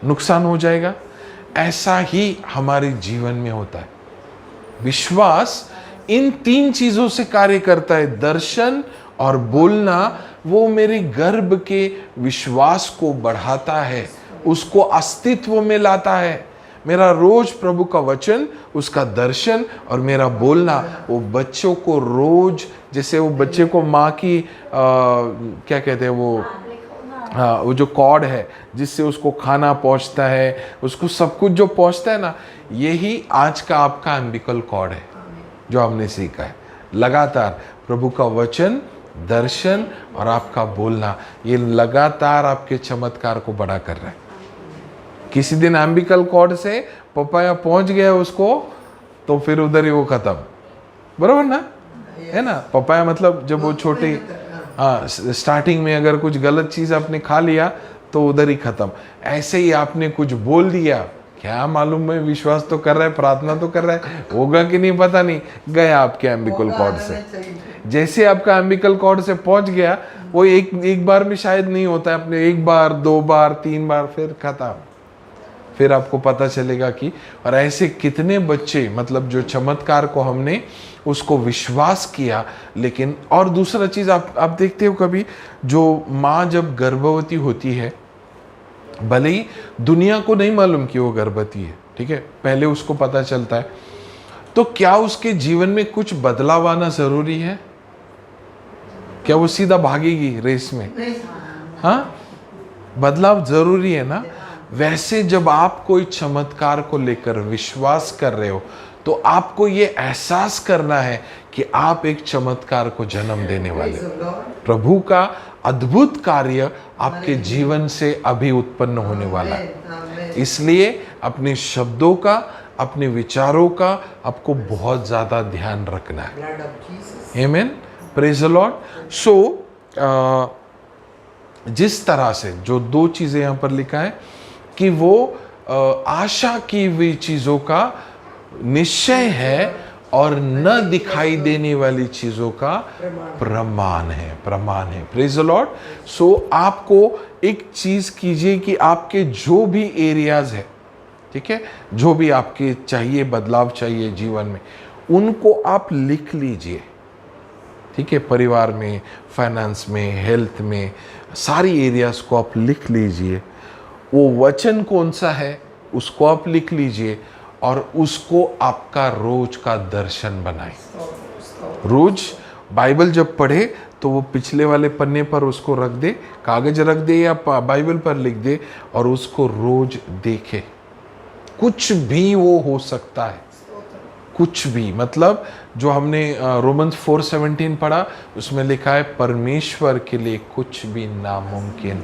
नुकसान हो जाएगा। ऐसा ही हमारे जीवन में होता है। विश्वास इन 3 चीजों से कार्य करता है। दर्शन और बोलना वो मेरे गर्भ के विश्वास को बढ़ाता है, उसको अस्तित्व में लाता है। मेरा रोज प्रभु का वचन, उसका दर्शन और मेरा बोलना, वो बच्चों को रोज, जैसे वो बच्चे को माँ की क्या कहते हैं वो, हाँ, वो जो कॉर्ड है जिससे उसको खाना पहुँचता है, उसको सब कुछ जो पहुँचता है ना, यही आज का आपका एम्बिकल कॉर्ड है जो हमने सीखा है। लगातार प्रभु का वचन, दर्शन और आपका बोलना, ये लगातार आपके चमत्कार को बड़ा कर रहा है। किसी दिन एम्बिकल कॉर्ड से पपाया पहुंच गया उसको, तो फिर उधर ही वो खत्म, बरोबर ना। है ना। पपाया मतलब जब वो छोटे, हाँ, स्टार्टिंग में अगर कुछ गलत चीज़ आपने खा लिया तो उधर ही खत्म। ऐसे ही आपने कुछ बोल दिया, क्या मालूम, मैं विश्वास तो कर रहा है, प्रार्थना तो कर रहा है, होगा कि नहीं पता नहीं, गया आपके एम्बिकल कॉर्ड से। जैसे आपका एम्बिकल कॉर्ड से पहुंच गया, वो एक बार में शायद नहीं होता है, अपने 1 बार 2 बार 3 बार, फिर खत्म। फिर आपको पता चलेगा कि, और ऐसे कितने बच्चे, मतलब जो चमत्कार को हमने उसको विश्वास किया, लेकिन और दूसरा चीज आप देखते हो कभी, जो माँ जब गर्भवती होती है, भले ही दुनिया को नहीं मालूम कि वो गर्भवती है, ठीक है, पहले उसको पता चलता है, तो क्या उसके जीवन में कुछ बदलाव आना जरूरी है? क्या वो सीधा भागेगी रेस में? हाँ, बदलाव जरूरी है ना। वैसे जब आप कोई चमत्कार को लेकर विश्वास कर रहे हो, तो आपको ये एहसास करना है कि आप एक चमत्कार को जन्म देने वाले हो। प्रभु का अद्भुत कार्य आपके जीवन से अभी उत्पन्न होने वाला है। इसलिए अपने शब्दों का, अपने विचारों का आपको बहुत ज्यादा ध्यान रखना है। आमीन, प्रेज द लॉर्ड। सो जिस तरह से जो 2 चीजें यहां पर लिखा है कि वो आशा की हुई चीजों का निश्चय है और न दिखाई देने वाली चीजों का प्रमाण है, प्रेज द लॉर्ड। सो आपको एक चीज कीजिए कि आपके जो भी एरियाज है, ठीक है, जो भी आपके चाहिए, बदलाव चाहिए जीवन में, उनको आप लिख लीजिए, ठीक है, परिवार में, फाइनेंस में, हेल्थ में, सारी एरियाज को आप लिख लीजिए। वो वचन कौन सा है उसको आप लिख लीजिए, और उसको आपका रोज का दर्शन बनाए। रोज बाइबल जब पढ़े तो वो पिछले वाले पन्ने पर उसको रख दे, कागज रख दे या बाइबल पर लिख दे, और उसको रोज देखे। कुछ भी वो हो सकता है, कुछ भी, मतलब जो हमने रोमन्स 4:17 पढ़ा, उसमें लिखा है परमेश्वर के लिए कुछ भी नामुमकिन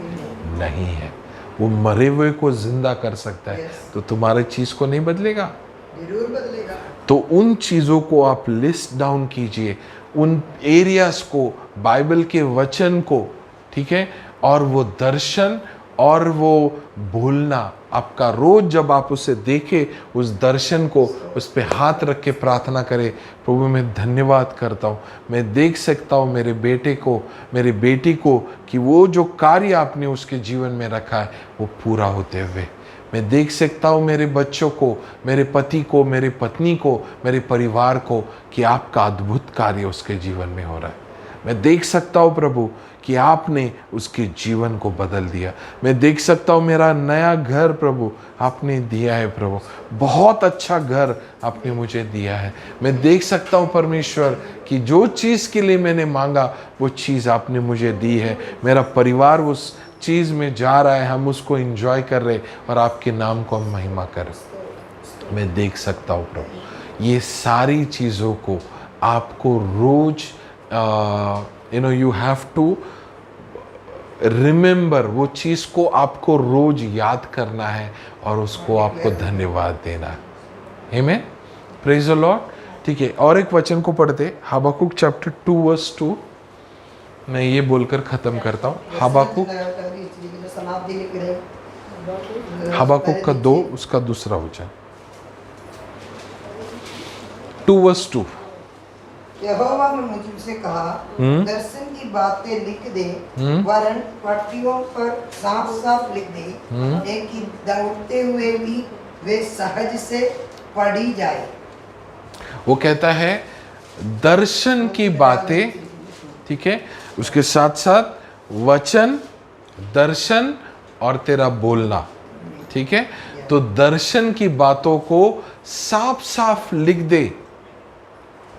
नहीं है। वो मरे हुए को जिंदा कर सकता है, तो तुम्हारे चीज को नहीं बदलेगा? जरूर बदलेगा। तो उन चीजों को आप लिस्ट डाउन कीजिए, उन एरियाज को, बाइबल के वचन को, ठीक है, और वो दर्शन और वो बोलना आपका रोज, जब आप उसे देखे, उस दर्शन को, उस पे हाथ रख के प्रार्थना करें, प्रभु मैं धन्यवाद करता हूँ, मैं देख सकता हूँ मेरे बेटे को, मेरी बेटी को, कि वो जो कार्य आपने उसके जीवन में रखा है वो पूरा होते हुए। मैं देख सकता हूँ मेरे बच्चों को, मेरे पति को, मेरे पत्नी को, मेरे परिवार को, कि आपका अद्भुत कार्य उसके जीवन में हो रहा है। मैं देख सकता हूँ प्रभु कि आपने उसके जीवन को बदल दिया। मैं देख सकता हूँ मेरा नया घर प्रभु आपने दिया है, प्रभु बहुत अच्छा घर आपने मुझे दिया है। मैं देख सकता हूँ परमेश्वर कि जो चीज़ के लिए मैंने मांगा वो चीज़ आपने मुझे दी है। मेरा परिवार उस चीज़ में जा रहा है, हम उसको एंजॉय कर रहे और आपके नाम को हम महिमा कर रहे। मैं देख सकता हूँ प्रभु, ये सारी चीज़ों को आपको रोज यू हैव टू रिमेंबर, वो चीज़ को आपको रोज याद करना है और उसको आपको धन्यवाद देना है। आमीन, प्रेज द लॉर्ड। ठीक है, और एक वचन को पढ़ते, हबक्कुक चैप्टर 2:2। मैं ये बोलकर ख़त्म करता हूँ। हबक्कुक का 2 उसका दूसरा वचन 2:2। यहोवा ने मुझसे कहा, दर्शन की बातें लिख दे, वरन पट्टियों पर साफ साफ लिख दे, एक ही दौड़ते हुए भी वे सहज से पढ़ी जाए। वो कहता है दर्शन की बातें, ठीक है, उसके साथ साथ वचन, दर्शन और तेरा बोलना, ठीक है। तो दर्शन की बातों को साफ साफ लिख दे,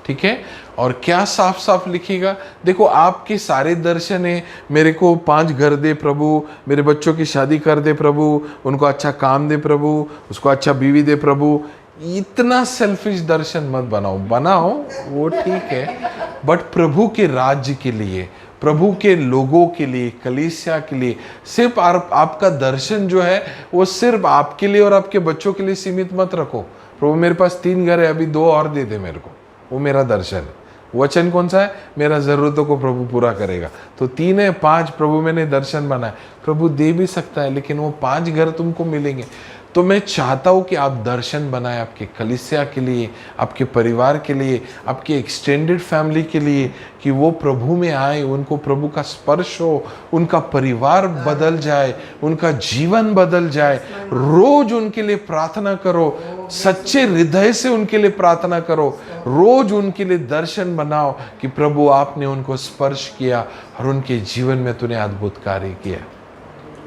ठीक है। और क्या साफ साफ लिखेगा? देखो, आपके सारे दर्शन है, मेरे को 5 घर दे प्रभु, मेरे बच्चों की शादी कर दे प्रभु, उनको अच्छा काम दे प्रभु, उसको अच्छा बीवी दे प्रभु। इतना सेल्फिश दर्शन मत बनाओ, वो ठीक है, बट प्रभु के राज्य के लिए, प्रभु के लोगों के लिए, कलीसिया के लिए, सिर्फ आपका दर्शन जो है वो सिर्फ आपके लिए और आपके बच्चों के लिए सीमित मत रखो। प्रभु मेरे पास 3 घर है, अभी 2 और दे दे मेरे को, वो मेरा दर्शन है। वचन कौन सा है? मेरा ज़रूरतों को प्रभु पूरा करेगा। तो 3 है 5 प्रभु मैंने दर्शन बनाए, प्रभु दे भी सकता है, लेकिन वो 5 घर तुमको मिलेंगे। तो मैं चाहता हूँ कि आप दर्शन बनाएं आपके कलीसिया के लिए, आपके परिवार के लिए, आपके एक्सटेंडेड फैमिली के लिए, कि वो प्रभु में आए, उनको प्रभु का स्पर्श हो, उनका परिवार बदल जाए, उनका जीवन बदल जाए। रोज उनके लिए प्रार्थना करो, सच्चे हृदय से उनके लिए प्रार्थना करो, रोज उनके लिए दर्शन बनाओ कि प्रभु आपने उनको स्पर्श किया और उनके जीवन में तूने अद्भुत कार्य किया।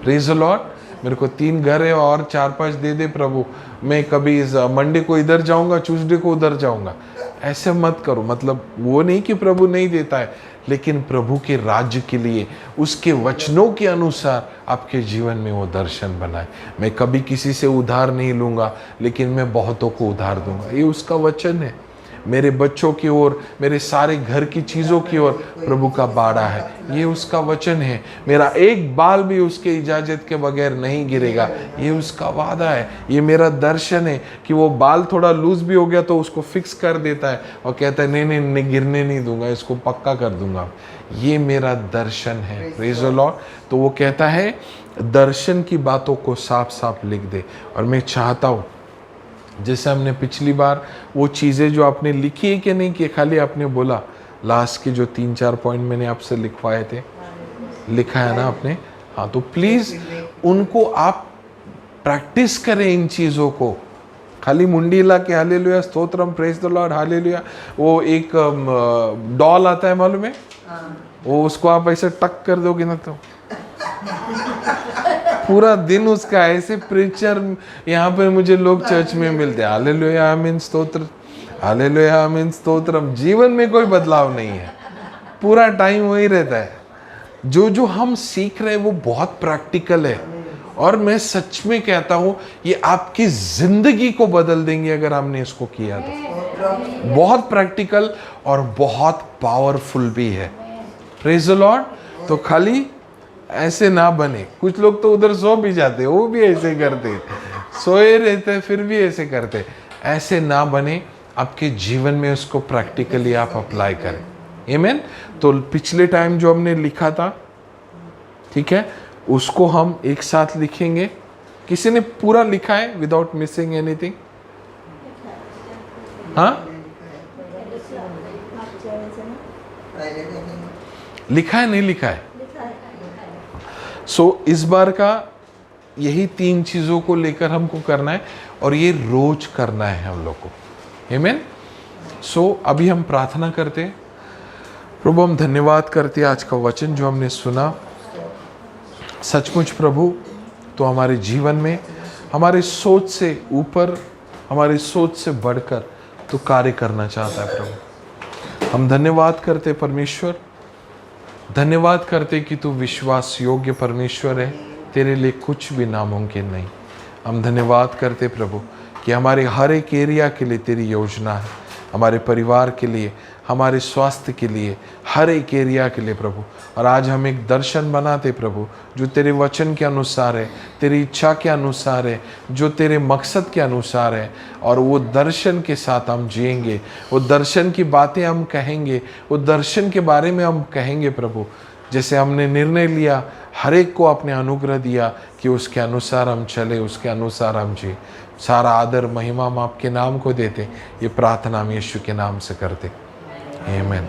Praise the Lord. मेरे को 3 घर है और 4-5 दे दे प्रभु, मैं कभी मंडे को इधर जाऊंगा, ट्यूसडे को उधर जाऊंगा। ऐसे मत करो। मतलब वो नहीं कि प्रभु नहीं देता है, लेकिन प्रभु के राज्य के लिए, उसके वचनों के अनुसार आपके जीवन में वो दर्शन बनाए। मैं कभी किसी से उधार नहीं लूंगा, लेकिन मैं बहुतों को उधार दूंगा। ये उसका वचन है। मेरे बच्चों की ओर, मेरे सारे घर की चीज़ों की ओर प्रभु का बाड़ा है, ये उसका वचन है। मेरा एक बाल भी उसके इजाज़त के बगैर नहीं गिरेगा, ये उसका वादा है। ये मेरा दर्शन है कि वो बाल थोड़ा लूज भी हो गया तो उसको फिक्स कर देता है और कहता है नहीं, गिरने नहीं दूंगा, इसको पक्का कर दूंगा। ये मेरा दर्शन है। Praise the Lord. तो वो कहता है दर्शन की बातों को साफ साफ लिख दे। और मैं चाहता हूँ, जैसे हमने पिछली बार वो चीज़ें जो आपने लिखी है कि नहीं कि खाली आपने बोला, लास्ट के जो 3-4 पॉइंट मैंने आपसे लिखवाए थे, लिखा है ना आपने? हाँ, तो प्लीज़ उनको आप प्रैक्टिस करें इन चीज़ों को। खाली मुंडी ला के hallelujah stotram praise the Lord hallelujah, वो एक डॉल आता है मालूम है, वो उसको आप ऐसे टक कर दोगे ना तो पूरा दिन उसका ऐसे प्रीचर, यहाँ पे मुझे लोग चर्च में मिलते हैं, हालेलुया आमीन स्तोत्र, हालेलुया आमीन स्तोत्रम। जीवन में कोई बदलाव नहीं है, पूरा टाइम वही रहता है। जो हम सीख रहे हैं वो बहुत प्रैक्टिकल है, और मैं सच में कहता हूँ ये आपकी जिंदगी को बदल देंगे अगर हमने इसको किया तो। बहुत प्रैक्टिकल और बहुत पावरफुल भी है। Praise the Lord. तो खाली ऐसे ना बने। कुछ लोग तो उधर सो भी जाते हैं, वो भी ऐसे करते, सोए रहते फिर भी ऐसे करते। ऐसे ना बने, आपके जीवन में उसको प्रैक्टिकली आप अप्लाई करें। आमीन। तो पिछले टाइम जो हमने लिखा था, ठीक है, उसको हम एक साथ लिखेंगे। किसी ने पूरा लिखा है विदाउट मिसिंग एनीथिंग? हाँ, लिखा है नहीं लिखा है? सो इस बार का यही 3 चीज़ों को लेकर हमको करना है, और ये रोज करना है हम लोग को। आमीन। सो अभी हम प्रार्थना करते हैं। प्रभु हम धन्यवाद करते हैं आज का वचन जो हमने सुना। सचमुच प्रभु तो हमारे जीवन में हमारे सोच से ऊपर, हमारी सोच से बढ़कर तो कार्य करना चाहता है प्रभु। हम धन्यवाद करते परमेश्वर, धन्यवाद करते कि तू विश्वास योग्य परमेश्वर है, तेरे लिए कुछ भी नामुमकिन नहीं। हम धन्यवाद करते प्रभु कि हमारे हर एक एरिया के लिए तेरी योजना है, हमारे परिवार के लिए, हमारे स्वास्थ्य के लिए, हर एक एरिया के लिए प्रभु। और आज हम एक दर्शन बनाते प्रभु जो तेरे वचन के अनुसार है, तेरी इच्छा के अनुसार है, जो तेरे मकसद के अनुसार है, और वो दर्शन के साथ हम जिएंगे, वो दर्शन की बातें हम कहेंगे, वो दर्शन के बारे में हम कहेंगे प्रभु। जैसे हमने निर्णय लिया, हर एक को आपने अनुग्रह दिया कि उसके अनुसार हम चले, उसके अनुसार हम जिए। सारा आदर महिमा हम आपके नाम को देते। ये प्रार्थना हम यीशु के नाम से करते। आमीन।